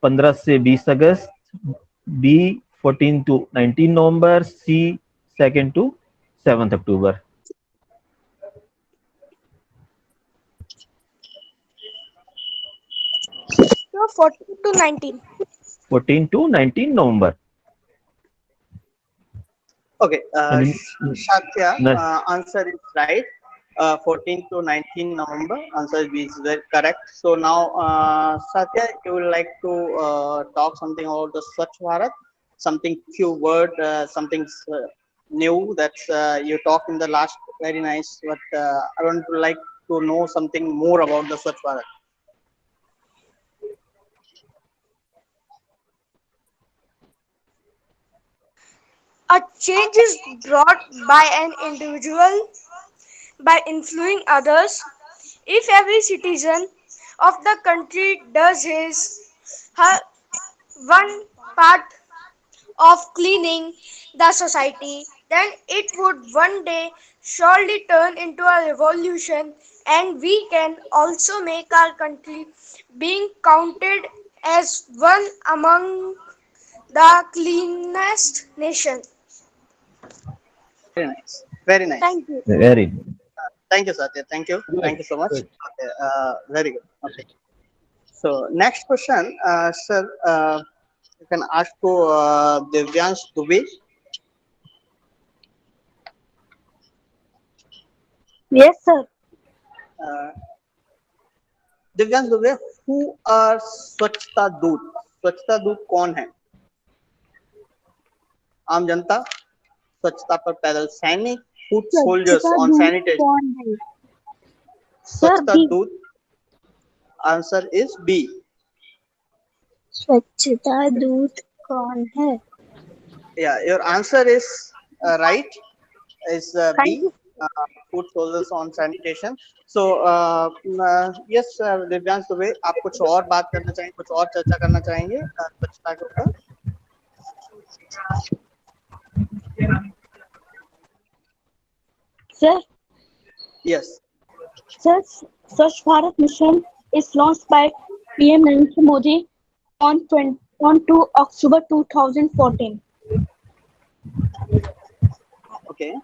15 से 20 अगस्त, B 14 to 19 November, C 2nd to 7th October. So 14 to 19. 14 to 19 November. Okay, Satya, answer is right. 14 to 19 November, answer is very correct. So now, Satya, you would like to talk something about the Swachh Bharat. something few word, something new that you talk in the last. Very nice. But I want to like to know something more about the Swachh Bharat. A change is brought by an individual by influencing others. If every citizen of the country does her one part of cleaning the society, then it would one day surely turn into a revolution, and we can also make our country being counted as one among the cleanest nation. Very nice. Very nice. Thank you. Very good. Thank you, Satya. Thank you. Thank you so much. Okay, very good. Okay. So next question, sir, you can ask to Divyansh Dubey. Yes, sir. Divyansh Dubey, who are स्वच्छता दूत? स्वच्छता दूत कौन है? आम जनता, स्वच्छता पर पैदल सैनिक, foot soldiers on sanitation. स्वच्छता दूत, आंसर is B. स्वच्छता दूत कौन है? Yeah, your answer is right. Is B. Foot soldiers on sanitation. So yes, Divyansh Dubey, आप कुछ और बात करना चाहेंगे, कुछ और चर्चा करना चाहेंगे स्वच्छता के ऊपर? Sir. Yes. Sir, Swachh Bharat mission is launched by PM Narendra Modi on 2 October 2014. Okay.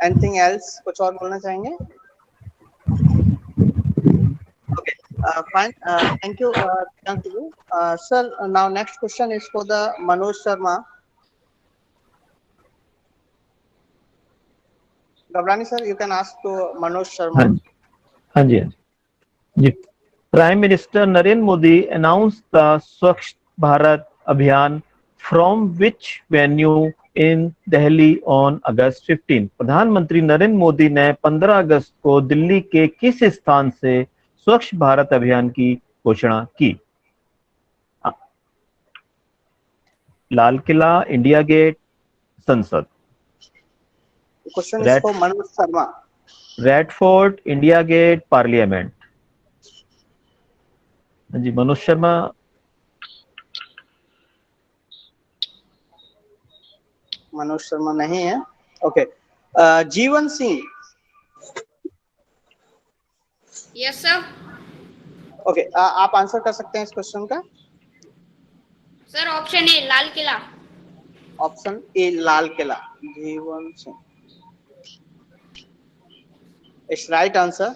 Anything else? कुछ और बोलना चाहेंगे? Okay. Fine. Thank you. Thank you. Sir, now next question is for the Manoj Sharma. Gabrani sir, you can ask to Manoj Sharma. हाँ जी. Prime Minister Narendra Modi announced the Swachh Bharat Abhiyan from which venue in Delhi on August 15. प्रधानमंत्री नरेंद्र मोदी ने 15 अगस्त को दिल्ली के किस स्थान से स्वच्छ भारत अभियान की घोषणा की? लाल किला, इंडिया गेट, संसद. Question is for Manoj Sharma. Red fort, India gate, parliament. जी मनोज शर्मा. मनोज शर्मा नहीं है. Okay. Jeevan Singh. Yes sir. Okay, आप आंसर कर सकते हैं इस क्वेश्चन का? Sir option A Lal Qila. Option A Lal Qila. Jeevan Singh इस राइट आंसर.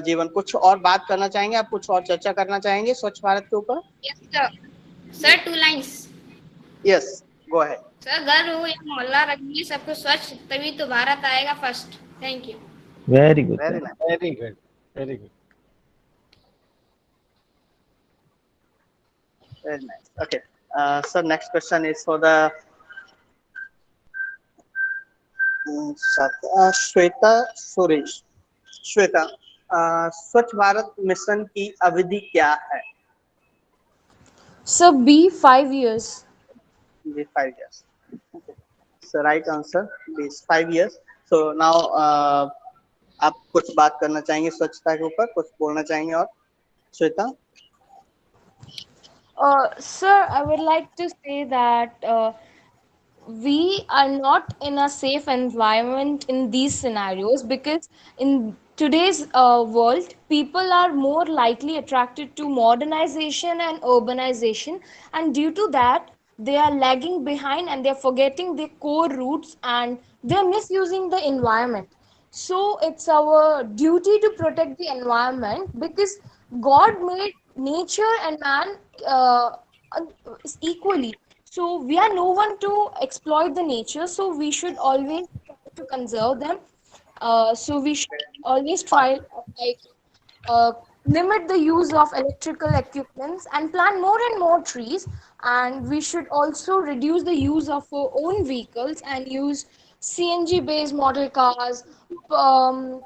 जीवन, कुछ और बात करना चाहेंगे आप? कुछ और चर्चा करना चाहेंगे स्वच्छ भारत के ऊपर? Yes sir. Sir 2 lines. Yes, go ahead. Sir घर हो या मोहल्ला रखिए सबको स्वच्छ, तभी तो भारत आएगा first. Thank you. Very good. Very good. Very good. Very nice. Okay. So next question is for the Shweta Suresh. Shweta, स्वच्छ भारत मिशन की अवधि क्या है? So B 5 years. B 5 years. Okay. So right answer B is 5 years. So now आप कुछ बात करना चाहेंगे स्वच्छता के ऊपर? कुछ बोलना चाहेंगे और Shweta? Sir, I would like to say that we are not in a safe environment in these scenarios, because in today's world, people are more likely attracted to modernization and urbanization, and due to that, they are lagging behind and they're forgetting their core roots and they're misusing the environment. So it's our duty to protect the environment, because God made nature and man equally. So we are no one to exploit the nature. So we should always try to conserve them. So we should always try limit the use of electrical equipments and plant more and more trees. And we should also reduce the use of our own vehicles and use CNG based model cars, um,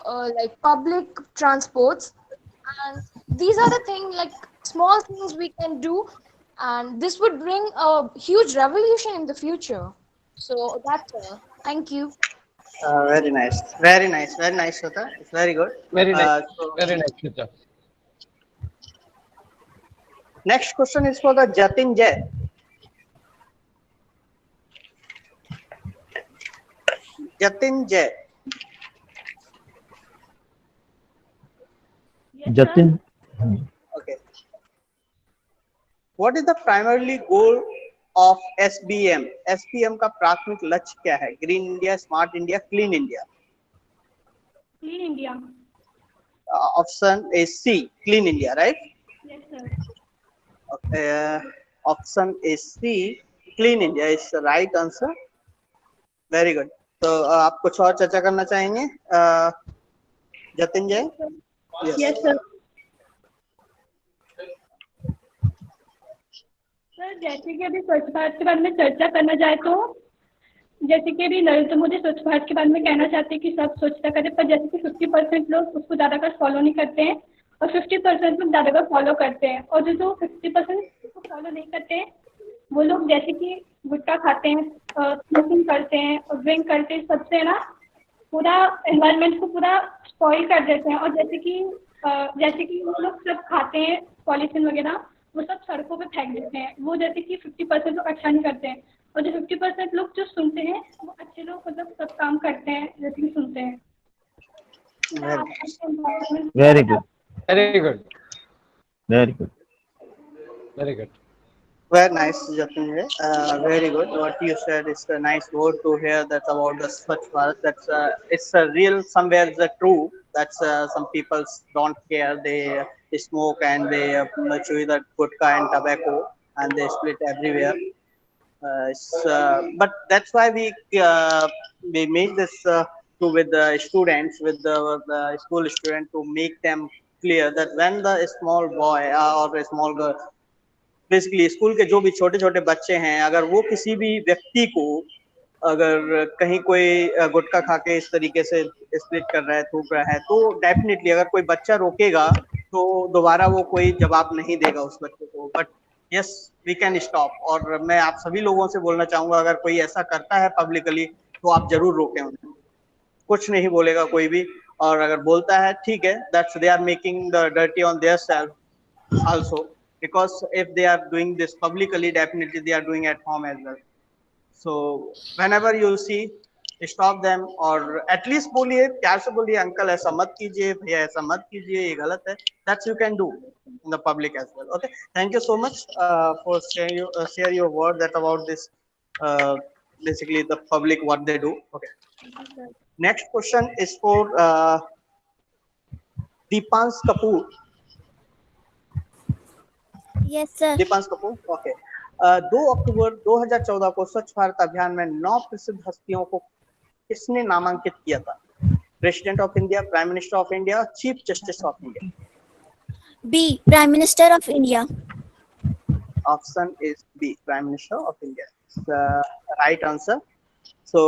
like public transports. And these are the things, like small things we can do, and this would bring a huge revolution in the future. So that's all. Thank you. Very nice, very nice, very nice, Shweta. It's very good. Very nice. So Very nice, Shweta. next question is for the Jatin Jay. Jatin Jay. Jatin. Okay. What is the primarily goal of SBM? SBM का प्राथमिक लक्ष्य क्या है? Green India, smart India, clean India? Clean India. Option is C, clean India, right? Yes, sir. Okay. Option is C, clean India is the right answer. Very good. तो आप कुछ और चर्चा करना चाहेंगे, जतिन जय? Yes, sir. सर, जैसे कि अभी स्वच्छ भारत के बारे में चर्चा करना जाए तो जैसे कि अभी नरेंद्र मोदी स्वच्छ भारत के बारे में कहना चाहते हैं कि सब स्वच्छता करें, पर जैसे कि 50% लोग उसको ज़्यादातर फॉलो नहीं करते हैं और 50% लोग ज़्यादातर फॉलो करते हैं, और जो 50% उसको फॉलो नहीं करते हैं वो लोग जैसे कि गुटखा खाते हैं, स्मोकिंग करते हैं और ड्रिंक करते हैं, सबसे ना पूरा एनवायरनमेंट को पूरा स्पॉइल कर देते हैं। और जैसे कि वो लोग सब खाते हैं पॉलीथीन वगैरह, वो सब सड़कों पे फेंक देते हैं। वो जैसे कि 50% लोग अच्छा नहीं करते हैं, और जो 50% लोग जो सुनते हैं वो अच्छे लोग मतलब सब काम करते हैं जैसे कि सुनते हैं। Very good. Very good. Very good. Very good. Very nice, Jatin. Very good. What you said is a nice word to hear. That's about the Swachh Bharat. That's it's a real somewhere it's true. That's some people don't care. They smoke and they chew the gutka and tobacco and they split everywhere. But that's why we made this with the students, with the school student, to make them clear that when the small boy or a small girl, basically school के जो भी छोटे छोटे बच्चे हैं, अगर वो किसी भी व्यक्ति को अगर कहीं कोई गुटखा खा के इस तरीके से स्प्लिट कर रहा है, थूक रहा है, तो डेफिनेटली अगर कोई बच्चा रोकेगा तो दोबारा वो कोई जवाब नहीं देगा उस बच्चे को। But yes, we can stop. और मैं आप सभी लोगों से बोलना चाहूंगा, अगर कोई ऐसा करता है पब्लिकली तो आप जरूर रोकें उन्हें। कुछ नहीं बोलेगा कोई भी, और अगर बोलता है ठीक है, that's they are making the dirty on their self also, because if they are doing this publicly, definitely they are doing at home as well. So whenever you see, stop them, और at least बोलिए, प्यार से बोलिए, uncle ऐसा मत कीजिए, भैया ऐसा मत कीजिए, ये गलत है। That's you can do in the public as well. Okay, thank you so much for share your word that about this basically the public what they do. Okay, next question is for Deepans Kapoor. Yes, sir. Deepansh Kapoor, okay. 2 अक्टूबर 2014 को स्वच्छ भारत अभियान में 9 प्रसिद्ध हस्तियों को किसने नामांकित किया था? President of India, prime minister of India, chief justice of India? B. Prime Minister of India. Option is B, prime minister of India, right answer. So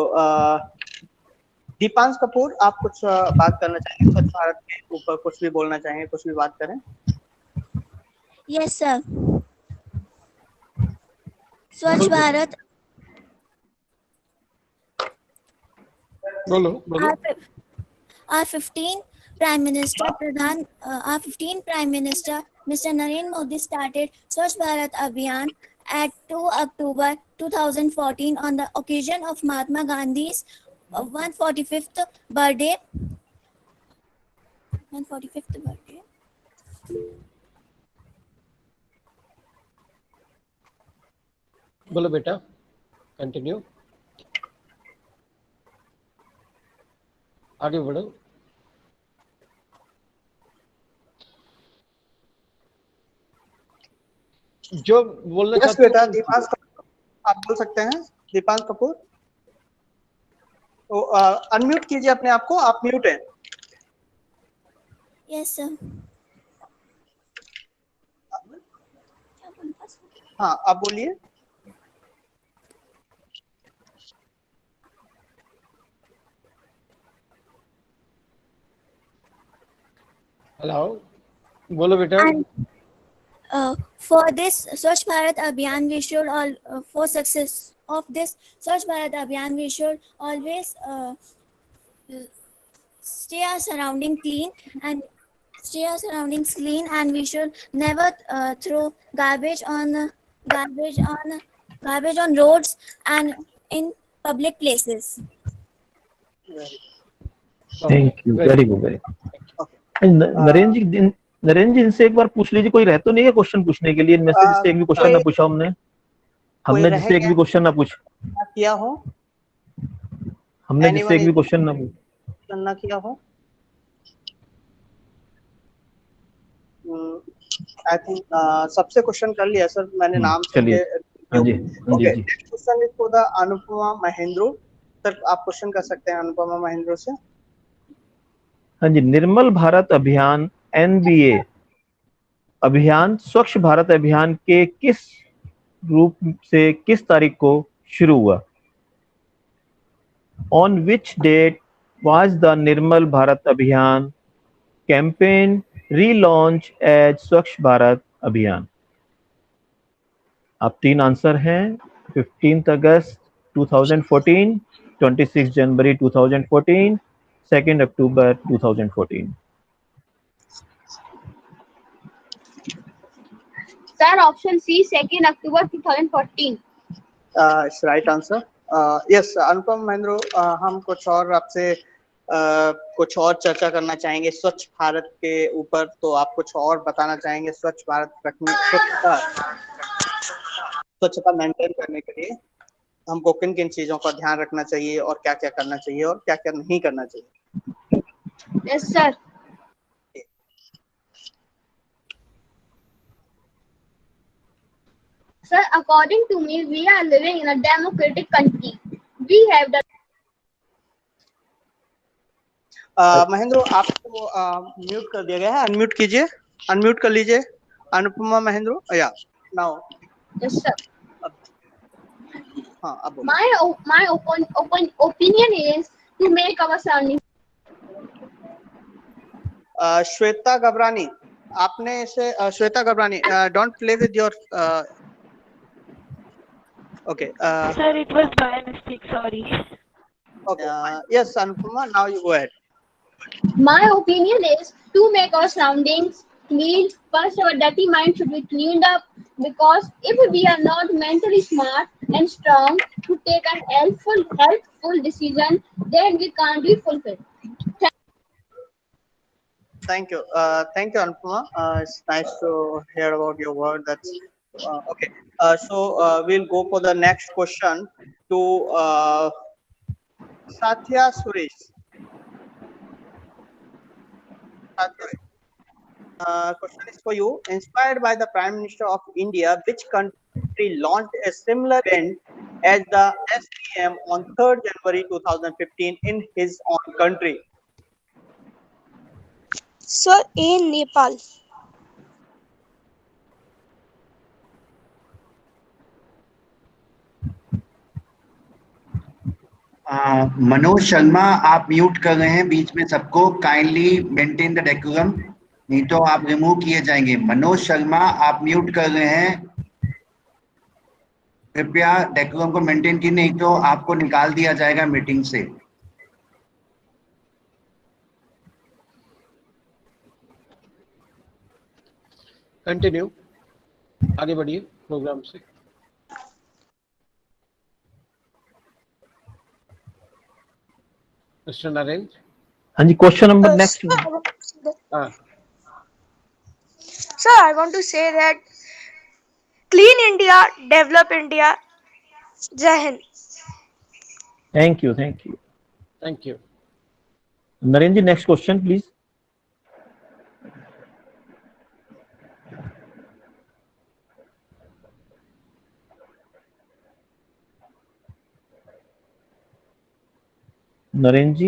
Deepansh Kapoor, आप कुछ बात करना चाहेंगे स्वच्छ भारत के ऊपर? कुछ भी बोलना चाहेंगे, कुछ भी बात करें? Yes, sir. Swachh Bharat. बोलो। Our 15 Prime Minister, our 15 Prime Minister, Mr. Narendra Modi started Swachh Bharat Abhiyan at 2 October 2014 on the occasion of Mahatma Gandhi's 145th birthday. 145th birthday. बोलो बेटा, कंटिन्यू, आगे बढ़ो। जो बोलना चाहते बेटा, दीपांश कपूर आप बोल सकते हैं। दीपांश कपूर, तो अनम्यूट कीजिए अपने आप को, आप म्यूट हैं। Yes, sir. हाँ, आप बोलिए। हेलो, बोलो बेटा। For this Swachh Bharat Abhiyan, we should all for success of this Swachh Bharat Abhiyan, we should always stay our surrounding clean and stay our surroundings clean, and we should never throw garbage on roads and in public places. Thank you, very good, very good. Narendra ji इनसे एक बार पूछ लीजिए, कोई रह तो नहीं है question पूछने के लिए इनमें से जिससे एक भी क्वेश्चन ना पूछा हमने जिससे एक भी क्वेश्चन ना पूछ किया हो, हमने जिससे एक भी क्वेश्चन ना किया हो। आई थिंक सबसे क्वेश्चन कर लिया सर, मैंने नाम चलिए। हाँ जी, हाँ जी, question is for the Anupama Mahendra. Sir आप क्वेश्चन कर सकते हैं अनुपमा महेंद्र से। हाँ जी, निर्मल भारत अभियान NBA अभियान स्वच्छ भारत अभियान के किस रूप से किस तारीख को शुरू हुआ? On which date was the निर्मल भारत अभियान campaign relaunched as स्वच्छ भारत अभियान? आप तीन आंसर हैं, 15 अगस्त 2014, 26 जनवरी 2014, 2 अक्टूबर 2014। Sir, option C, 2 October 2014. It's right answer. Yes, अनुपम महेंद्र, हम कुछ और आपसे कुछ और चर्चा करना चाहेंगे स्वच्छ भारत के ऊपर। तो आप कुछ और बताना चाहेंगे स्वच्छ भारत रखने, स्वच्छता मेंटेन करने के लिए हमको किन किन चीजों का ध्यान रखना चाहिए और क्या क्या करना चाहिए और क्या क्या नहीं करना चाहिए? Yes, sir. Sir, according to me, we are living in a democratic country. We have the Mahendra, आपको म्यूट कर दिया गया है, अनम्यूट कीजिए, अनम्यूट कर लीजिए अनुपमा महेंद्र। या नाउ। Yes, sir. हाँ, अब my opinion is to make our surroundings. Shweta Gabrani, आपने इसे Shweta Gabrani, don't play with your okay. Sir, it was by mistake, sorry. Okay. Yes, Anupama, now you go ahead. My opinion is to make our surroundings clean. First, our dirty mind should be cleaned up, because if we are not mentally smart and strong to take an helpful decision, then we can't be fulfilled. Thank you, Anupama. It's nice to hear about your word. That's okay. So we'll go for the next question to Satya Suresh. Question is for you. Inspired by the Prime Minister of India, which country launched a similar event as the SPM on 3rd January 2015 in his own country? Sir, in Nepal. Manoj Sharma, आप mute कर रहे हैं बीच में सबको। Kindly maintain the decorum, नहीं तो आप remove किए जाएंगे। मनोज शर्मा, आप म्यूट कर रहे हैं, कृपया डेकोरम को मेंटेन कीजिए, नहीं तो आपको निकाल दिया जाएगा मीटिंग से। कंटिन्यू, आगे बढ़िए प्रोग्राम से। Mr. Narendra? हाँ जी, question number next. Sir, I want to say that clean India, develop India. Jai Hind. Thank you, thank you. Thank you. Narendra ji, next question, please. Narendra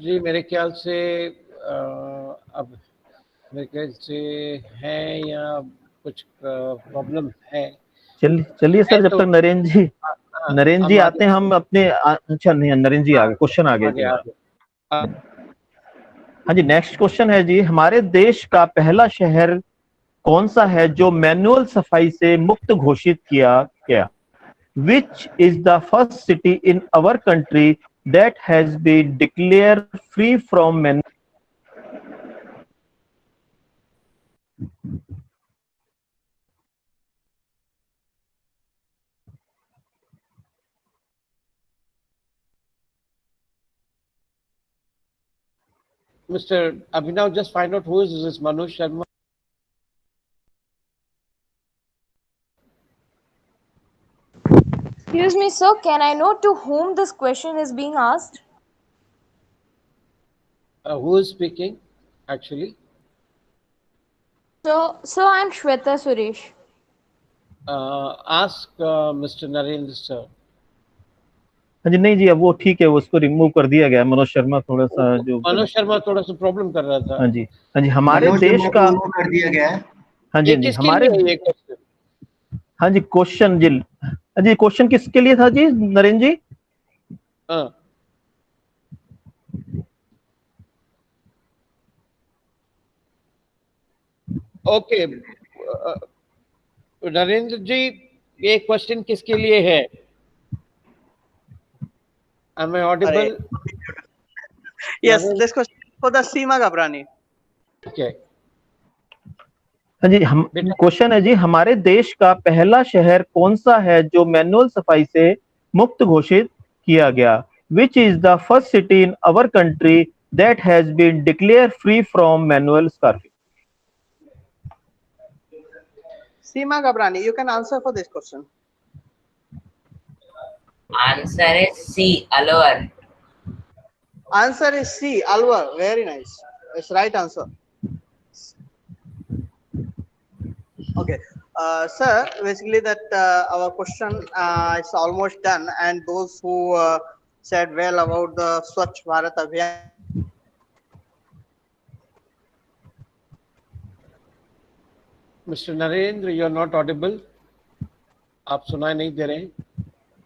ji मेरे ख्याल से अब मेरे ख्याल से हैं या कुछ प्रॉब्लम है। चलिए सर, जब तक नरेंद्र जी आते हैं हम अपने अच्छा नहीं, नरेंद्र जी आगे क्वेश्चन आगे। हाँ जी, नेक्स्ट क्वेश्चन है जी, हमारे देश का पहला शहर कौन सा है जो मैनुअल सफाई से मुक्त घोषित किया गया? Which is the first city in our country that has been declared free from manual? Mr. Abhinav, just find out who is this Manoj Sharma. Excuse me, sir. Can I know to whom this question is being asked? Who is speaking, actually? So I'm Shweta Suresh. Ask Mr. Narendra, sir. हाँ जी, नहीं जी, अब वो ठीक है, उसको remove कर दिया गया। मनोज शर्मा थोड़ा सा प्रॉब्लम कर रहा था। हाँ जी, हमारे देश का कर दिया गया है। हाँ जी, हमारे हाँ जी क्वेश्चन जी, हाँ जी क्वेश्चन किसके लिए था जी नरेंद्र जी? ओके नरेंद्र जी, ये क्वेश्चन किसके लिए है? Am I audible? Yes, this question for the Seema Gabrani. Okay. हाँ जी, हम क्वेश्चन है जी, हमारे देश का पहला शहर कौन सा है जो मैनुअल सफाई से मुक्त घोषित किया गया? Which is the first city in our country that has been declared free from manual scarfing? Seema Gabrani, you can answer for this question. Answer is C, Alwar. Answer is C, Alwar. Very nice. It's right answer. Okay, sir. Basically, that our question is almost done, and those who said well about the Swachh Bharat Abhiyan. Mr. Narendra, you are not audible. आप सुनाई नहीं दे रहे।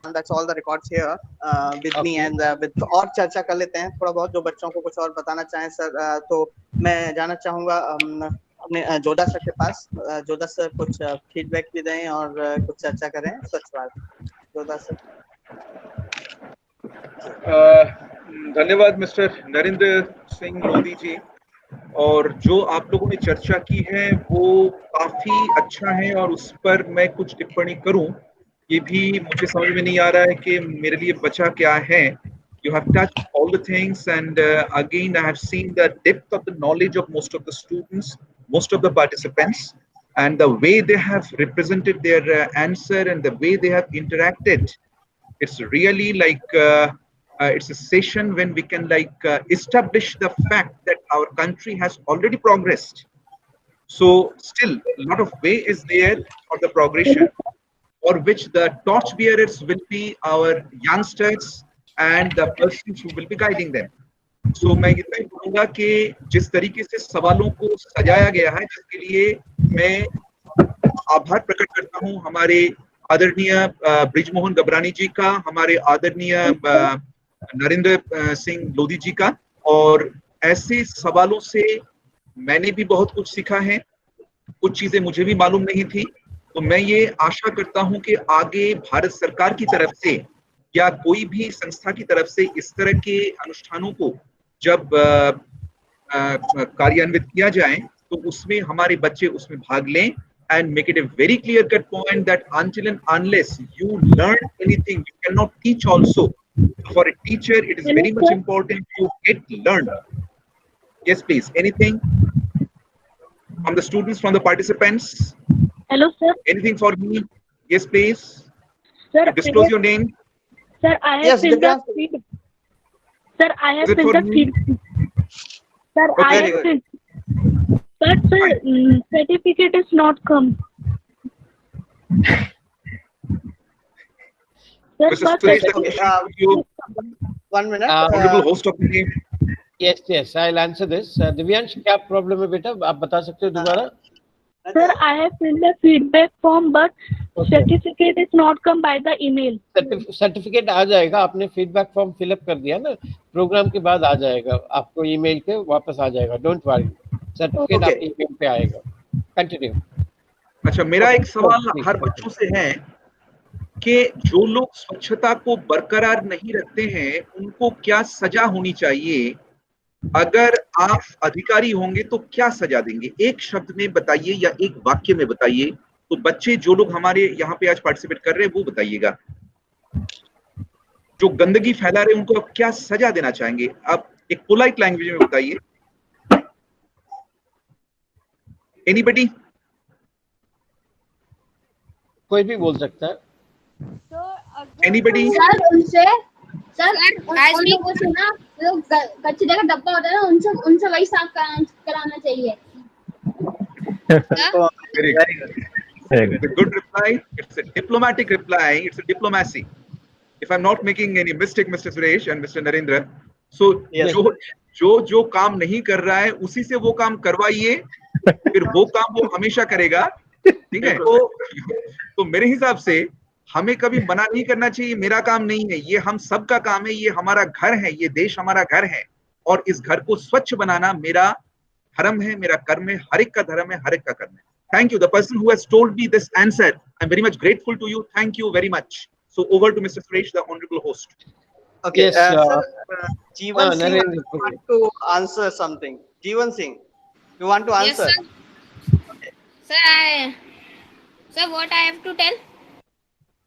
That's all the records here with me and with और चर्चा कर लेते हैं थोड़ा बहुत, जो बच्चों को कुछ और बताना चाहें सर। तो मैं जाना चाहूँगा अपने जोधा सर के पास। जोधा सर कुछ फीडबैक भी दें और कुछ चर्चा करें स्वच्छ भारत। जोधा सर। धन्यवाद मिस्टर नरेंद्र सिंह लोधी जी। और जो आप लोगों ने चर्चा की है वो काफी अच्छा है, और उस पर मैं कुछ टिप्पणी करूं ये भी मुझे समझ में नहीं आ रहा है कि मेरे लिए बचा क्या है। You have touched all the things, and again I have seen the depth of the knowledge of most of the students, most of the participants, and the way they have represented their answer and the way they have interacted. It's really like it's a session when we can establish the fact that our country has already progressed. So still a lot of way is there for the progression, for which the torch bearers will be our youngsters and the persons who will be guiding them. So मैं इतना ही बोलूँगा कि जिस तरीके से सवालों को सजाया गया है, जिसके लिए मैं आभार प्रकट करता हूँ हमारे आदरणीय ब्रिजमोहन गबरानी जी का, हमारे आदरणीय नरेंद्र सिंह लोधी जी का। और ऐसे सवालों से मैंने भी बहुत कुछ सीखा है, कुछ चीजें मुझे भी मालूम नहीं थी। तो मैं ये आशा करता हूं कि आगे भारत सरकार की तरफ से या कोई भी संस्था की तरफ से इस तरह के अनुष्ठानों को जब कार्यान्वित किया जाए तो उसमें हमारे बच्चे उसमें भाग लें, and make it a very clear cut point that until and unless you learn anything, you cannot teach also. For a teacher, it is very much important to get learned. Yes, please. Anything from the students, from the participants? Hello, sir. Anything for me? Yes, please. Sir, disclose your name. Sir, I have filled the feed. Sir, I have filled the feed. Sir, okay, I have filled. But sir, certificate is not come. Sir, Suresh, 1 minute. Honorable host of the game. Yes, I'll answer this. Divyansh, क्या problem है बेटा? आप बता सकते हो दोबारा? Sir, I have filled the feedback form, but certificate is not come by the email. Certificate आ जाएगा, आपने फीडबैक फॉर्म फिलअप कर दिया ना, प्रोग्राम के बाद आ जाएगा, आपको ईमेल पे वापस आ जाएगा, डोंट वरी, सर्टिफिकेट आपके ईमेल पे आएगा। कंटिन्यू। अच्छा, मेरा एक सवाल हर बच्चों से है कि जो लोग स्वच्छता को बरकरार नहीं रखते हैं उनको क्या सजा होनी चाहिए? अगर आप अधिकारी होंगे तो क्या सजा देंगे? एक शब्द में बताइए या एक वाक्य में बताइए। तो बच्चे जो लोग हमारे यहाँ पे आज पार्टिसिपेट कर रहे हैं वो बताइएगा, जो गंदगी फैला रहे हैं उनको आप क्या सजा देना चाहेंगे? आप एक पोलाइट लैंग्वेज में बताइए। एनीबडी? कोई भी बोल सकता है। एनीबडी? सर उन लोगों से ना, जो कचरे का डब्बा होता है ना, उनसे वही साफ कराना चाहिए। Very good reply. It's a diplomatic reply. It's a diplomacy. If I'm not making any mistake, Mr. Suresh and Mr. Narendra, so जो काम नहीं कर रहा है उसी से वो काम करवाइए, फिर वो काम वो हमेशा करेगा, ठीक है? तो मेरे हिसाब से हमें कभी मना नहीं करना चाहिए, मेरा काम नहीं है, ये हम सबका काम है, ये हमारा घर है, ये देश हमारा घर है, और इस घर को स्वच्छ बनाना मेरा धर्म है, मेरा कर्म है, हर एक का धर्म है, हर एक का कर्म है। Thank you. The person who has told me this answer, I'm very much grateful to you. Thank you very much. So over to Mr. Suresh, the honorable host. Okay, Yes, sir, Jeevan Singh Narendra, want to answer something. Jeevan Singh, you want to answer? Yes, sir. Sir, what I have to tell?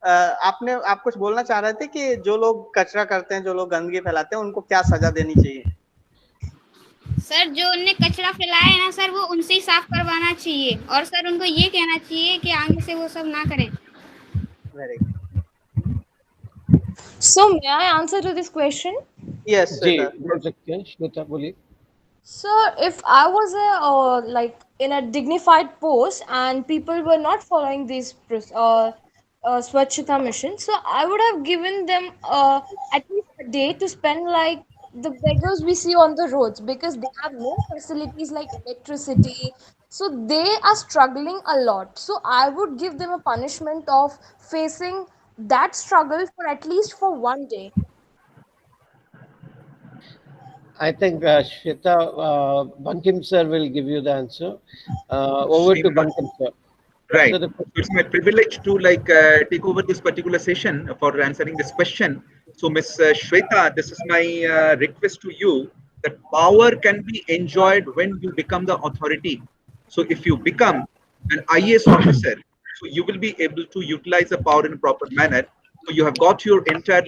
आप कुछ बोलना चाह रहे थे कि जो लोग कचरा करते हैं, जो लोग गंदगी फैलाते हैं, उनको क्या सजा देनी चाहिए? सर, जो उनने कचरा फैलाया है ना सर, वो उनसे ही साफ करवाना चाहिए, और सर उनको ये कहना चाहिए कि आगे से वो सब ना करें। Very good. So may I answer to this question? Yes, जी, बोल सकते हैं, श्वेता बोलिए। Sir, if I was like in a dignified post and people were not following these Swachhata mission, so I would have given them at least a day to spend like the beggars we see on the roads, because they have no facilities like electricity, so they are struggling a lot. So I would give them a punishment of facing that struggle for at least for one day. I think Shweta, Bankim sir will give you the answer. Over to Bankim sir. Right. So it's my privilege to take over this particular session for answering this question. So Ms. Shweta, this is my request to you, that power can be enjoyed when you become the authority. So if you become an IAS officer, so you will be able to utilize the power in a proper manner. So you have got your entire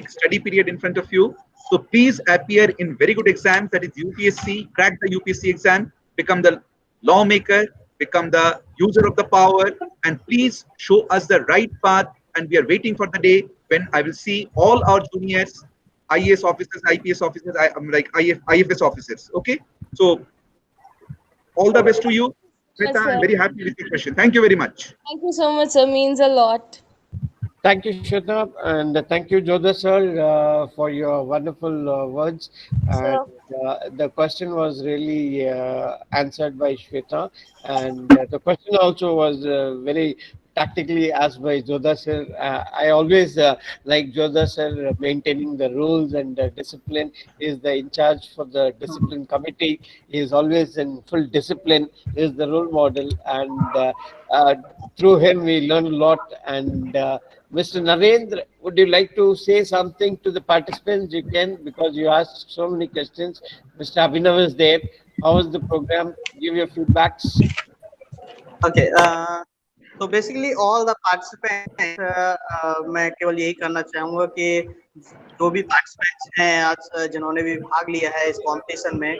study period in front of you. So please appear in very good exams, that is UPSC, crack the UPSC exam, become the lawmaker, become the user of the power, and please show us the right path. And we are waiting for the day when I will see all our juniors, IAS officers, IPS officers, IFS officers. Okay, so all the best to you. Yes, I'm very happy with your question. Thank you very much. Thank you so much, sir. Means a lot. Thank you, Shweta, and thank you, Jodha sir, for your wonderful words. And the question was really answered by Shweta, and the question also was very tactically asked by Jodha sir. I always like Jodha sir maintaining the rules and discipline. He is the in charge for the discipline committee. He is always in full discipline. He is the role model, and through him we learn a lot. And Mr. Narendra, would you like to say something to the participants? You can, because you asked so many questions. Mr. Abhinav is there. How was the program? Give your feedbacks. Okay. So basically all the participants, मैं केवल यही करना चाहूँगा कि जो भी participants हैं आज जिन्होंने भी भाग लिया है इस competition में,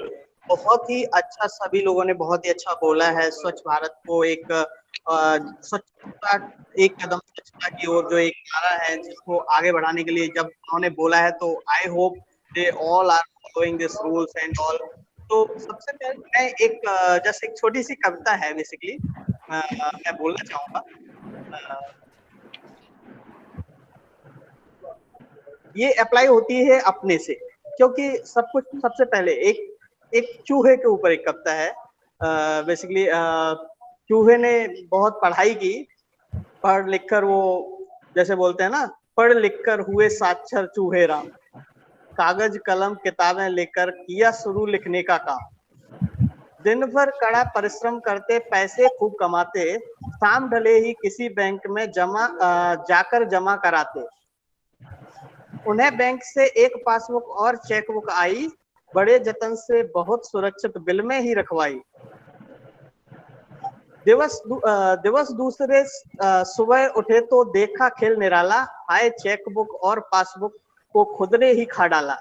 बहुत ही अच्छा, सभी लोगों ने बहुत ही अच्छा बोला है। स्वच्छ भारत को एक स्वच्छता, एक कदम स्वच्छता की ओर जो एक नारा है जिसको आगे बढ़ाने के लिए जब उन्होंने बोला है, तो I hope they all are following this rules and all. तो सबसे पहले मैं जैसे एक छोटी सी कविता है बेसिकली मैं बोलना चाहूंगा। ये अप्लाई होती है अपने से, क्योंकि सब कुछ सबसे पहले एक चूहे के ऊपर एक कविता है बेसिकली। चूहे ने बहुत पढ़ाई की, पढ़ लिख कर वो जैसे बोलते हैं ना, पढ़ लिख कर हुए साक्षर चूहे राम, कागज कलम किताबें लेकर किया शुरू लिखने का काम। दिन भर कड़ा परिश्रम करते, पैसे खूब कमाते, शाम ढले ही किसी बैंक में जाकर जमा कराते। उन्हें बैंक से एक पासबुक और चेकबुक आई, बड़े जतन से बहुत सुरक्षित बिल में ही रखवाई। दिवस दूसरे सुबह उठे तो देखा खेल निराला, आए चेकबुक और पासबुक को खुद ने ही खा डाला।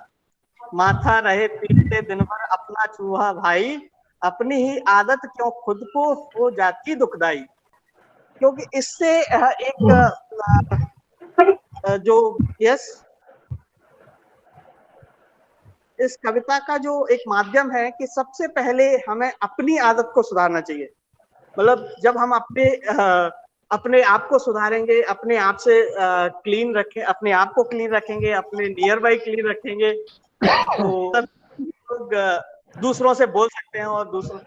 माथा रहे पीटते दिन भर अपना चूहा भाई, अपनी ही आदत क्यों खुद को हो जाती दुखदाई। क्योंकि इससे एक जो इस कविता का जो एक माध्यम है कि सबसे पहले हमें अपनी आदत को सुधारना चाहिए। मतलब जब हम अपने आप को सुधारेंगे, अपने आप से क्लीन रखें, अपने आप को क्लीन रखेंगे, अपने नियर बाई क्लीन रखेंगे, तो लोग दूसरों से बोल सकते हैं और दूसरों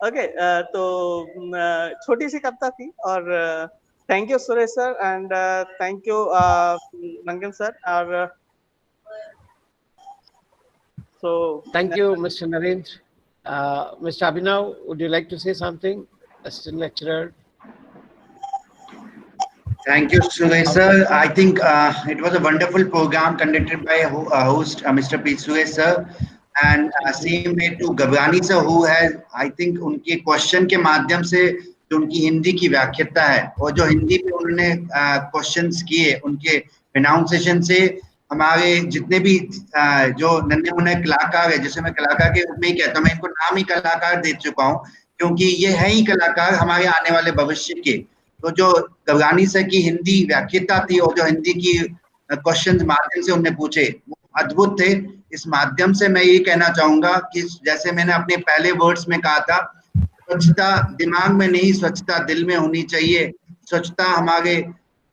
ओके। तो छोटी सी कविता थी और thank you Suresh sir and thank you Mangam sir. और so thank you, Mr. Narendra. Mr. Abhinav, would you like to say something? Assistant lecturer. Thank you, Suresh sir. I think it was a wonderful program conducted by host Mr. P. Suresh sir, and same way to Gabrani sir, who has, I think, उनके question के माध्यम से जो उनकी हिंदी की व्याख्याता है और जो हिंदी में उन्होंने क्वेश्चंस किए, उनके प्रोनाउंसिएशन से हमारे जितने भी जो नन्हे मुन्ने कलाकार है, जैसे मैं कलाकार के रूप में ही कहता हूँ, मैं इनको नाम ही कलाकार दे चुका हूँ क्योंकि ये है ही कलाकार हमारे आने वाले भविष्य के। तो जो गबरानी सर की हिंदी व्याख्याता थी और जो हिंदी की क्वेश्चन माध्यम से उन्हें पूछे, वो अद्भुत थे। इस माध्यम से मैं ये कहना चाहूंगा कि जैसे मैंने अपने पहले वर्ड्स में कहा था, स्वच्छता दिमाग में नहीं, स्वच्छता दिल में होनी चाहिए। स्वच्छता हमारे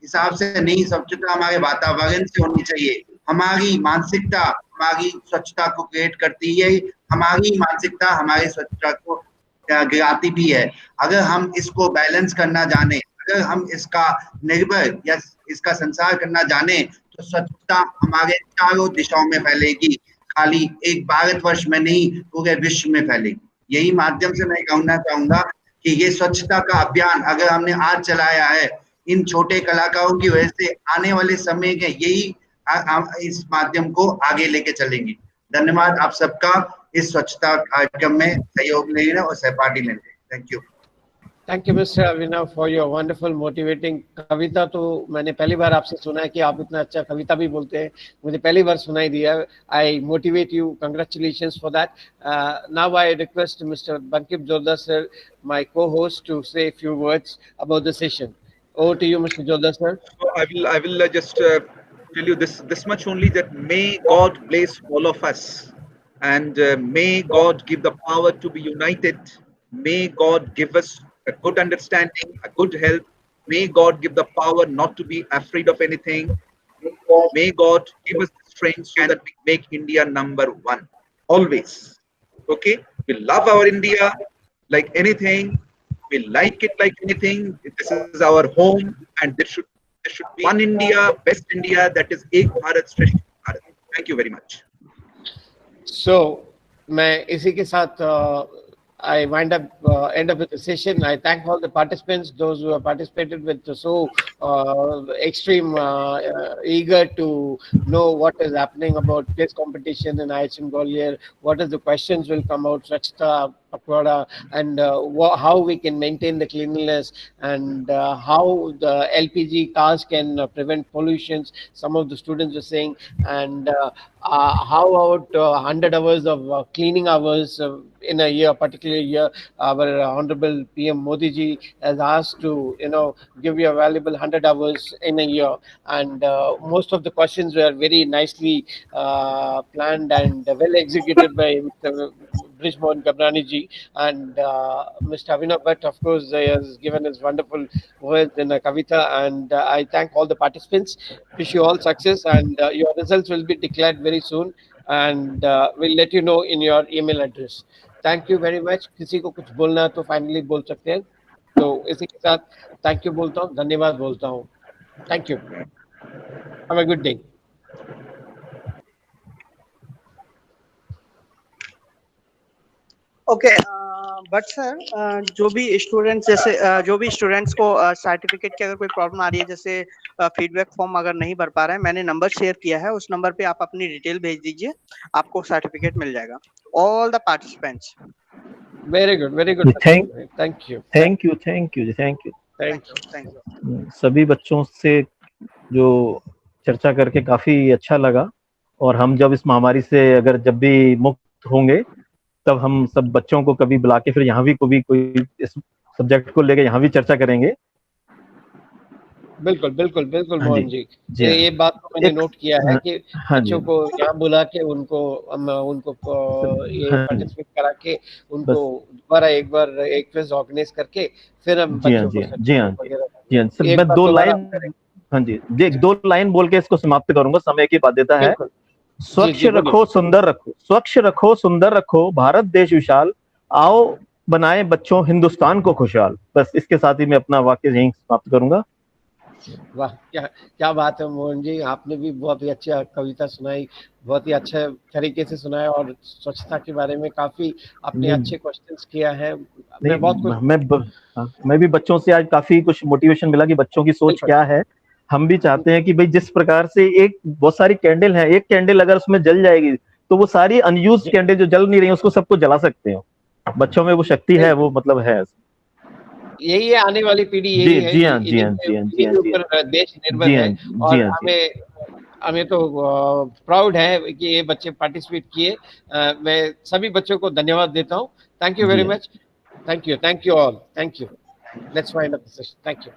हिसाब से नहीं, स्वच्छता हमारे वातावरण से होनी चाहिए। हमारी मानसिकता हमारी स्वच्छता को क्रिएट करती है, हमारी मानसिकता हमारी स्वच्छता को गिराती भी है। अगर हम इसको बैलेंस करना जाने, अगर हम इसका निर्भर या इसका संसार करना जाने, तो स्वच्छता हमारे चारों दिशाओं में फैलेगी, खाली एक भारतवर्ष में नहीं, पूरे विश्व में फैलेगी। यही माध्यम से मैं कहना चाहूंगा कि ये स्वच्छता का अभियान अगर हमने आज चलाया है, इन छोटे कलाकारों की वजह से आने वाले समय के यही इस माध्यम को आगे लेके चलेंगे। धन्यवाद आप सबका इस स्वच्छता कार्यक्रम में सहयोग लेने और सहपाठी लेने। Thank you. Thank you, Mr. Abhinav, for your wonderful motivating कविता। तो मैंने पहली बार आपसे सुना है कि आप इतना अच्छा कविता भी बोलते हैं, मुझे पहली बार सुनाई दिया। I motivate you, congratulations for that. Now I request Mr. Bankip Jodha sir, my co-host, to say a few words about the session. Over to you, Mr. Jodha sir. So I will just tell you this much only, that may God bless all of us, and may God give the power to be united. May God give us a good understanding, a good health. May God give the power not to be afraid of anything. May God give us the strength so that we make India #1 always. Okay, we love our India like anything. We like it like anything. This is our home, and there should be one India, best India, that is Ek Bharat Shresth Bharat. Thank you very much. So, मैं इसी के साथ I end up with the session. I thank all the participants, those who have participated with so extreme eager to know what is happening about this competition in IHM Gwalior, what is the questions will come out, Swachhta Pakhwada, and how we can maintain the cleanliness, and how the LPG cars can prevent pollutions, some of the students were saying, and how about 100 hours of cleaning hours in a year, particular year. Our Honorable PM Modi ji has asked to, give you a valuable 100 hours in a year, and most of the questions were very nicely planned and well executed by Mr. Brijmohan Gabrani ji, and Mr. Abhinav Bhatt, of course, has given his wonderful words in a kavita, and I thank all the participants. Wish you all success, and your results will be declared very soon, and we'll let you know in your email address. Thank you very much. किसी को कुछ बोलना है तो finally बोल सकते हैं। तो इसी के साथ थैंक यू बोलता हूँ, धन्यवाद बोलता हूँ। Thank you, have a good day. Okay, but sir जो भी स्टूडेंट्स जैसे जो भी स्टूडेंट्स को सर्टिफिकेट की अगर कोई प्रॉब्लम आ रही है, जैसे फीडबैक फॉर्म अगर नहीं भर पा रहे हैं, मैंने नंबर शेयर किया है, उस नंबर पे आप अपनी डिटेल भेज दीजिए, आपको सर्टिफिकेट मिल जाएगा। All the participants. Very good, very good. Thank you, thank you, thank you, thank you, thank you. सभी बच्चों से जो चर्चा करके काफी अच्छा लगा, और हम जब इस महामारी से अगर जब भी मुक्त होंगे तब हम सब बच्चों को कभी बुला के फिर यहाँ भी कोई इस सब्जेक्ट को लेके यहाँ भी चर्चा करेंगे। बिल्कुल बिल्कुल बिल्कुल हाँ मोहन जी, जी, ये बात को मैंने नोट किया है कि हाँ जी, बच्चों को यहाँ बुला के उनको ये हाँ जी, पार्टिसिपेट करा के उनको दोबारा एक बार एक क्विज ऑर्गेनाइज करके फिर हम जी हाँ, बच्चों जी को हाँ, जी हाँ, जी हाँ सर, एक मैं बार 2 दोबारा लाइन, हाँ जी, एक 2 लाइन बोल के इसको समाप्त करूंगा, समय की बाध्यता है। बिल्कुल। स्वच्छ जी, रखो सुंदर रखो, स्वच्छ रखो सुंदर रखो, भारत देश विशाल, आओ बनाए बच्चों हिंदुस्तान को खुशहाल। बस इसके साथ ही मैं अपना वाक्य यहीं समाप्त करूंगा। वाह, क्या क्या बात है मोहन जी, आपने भी बहुत ही अच्छा कविता सुनाई, बहुत ही अच्छे तरीके से सुनाया, और स्वच्छता के बारे में काफी आपने अच्छे क्वेश्चंस किया है। मैं बहुत कुछ मैं भी बच्चों से आज काफी कुछ मोटिवेशन मिला कि बच्चों की सोच क्या है। हम भी चाहते हैं कि भाई जिस प्रकार से एक बहुत सारी कैंडल है, एक कैंडल अगर उसमें जल जाएगी तो वो सारी अनयूज्ड कैंडल जो जल नहीं रही उसको सबको जला सकते हो। बच्चों में वो शक्ति है, वो मतलब है। यही है आने वाली पीढ़ी, यही है, जी हाँ, जी इन्हीं हाँ, जी हाँ, जी के हाँ, ऊपर देश निर्भर जी है। हाँ, और जी हाँ, हमें तो प्राउड है कि ये बच्चे पार्टिसिपेट किए। मैं सभी बच्चों को धन्यवाद देता हूँ। Thank you very much. Thank you all. Thank you. Let's wind up the session. Thank you.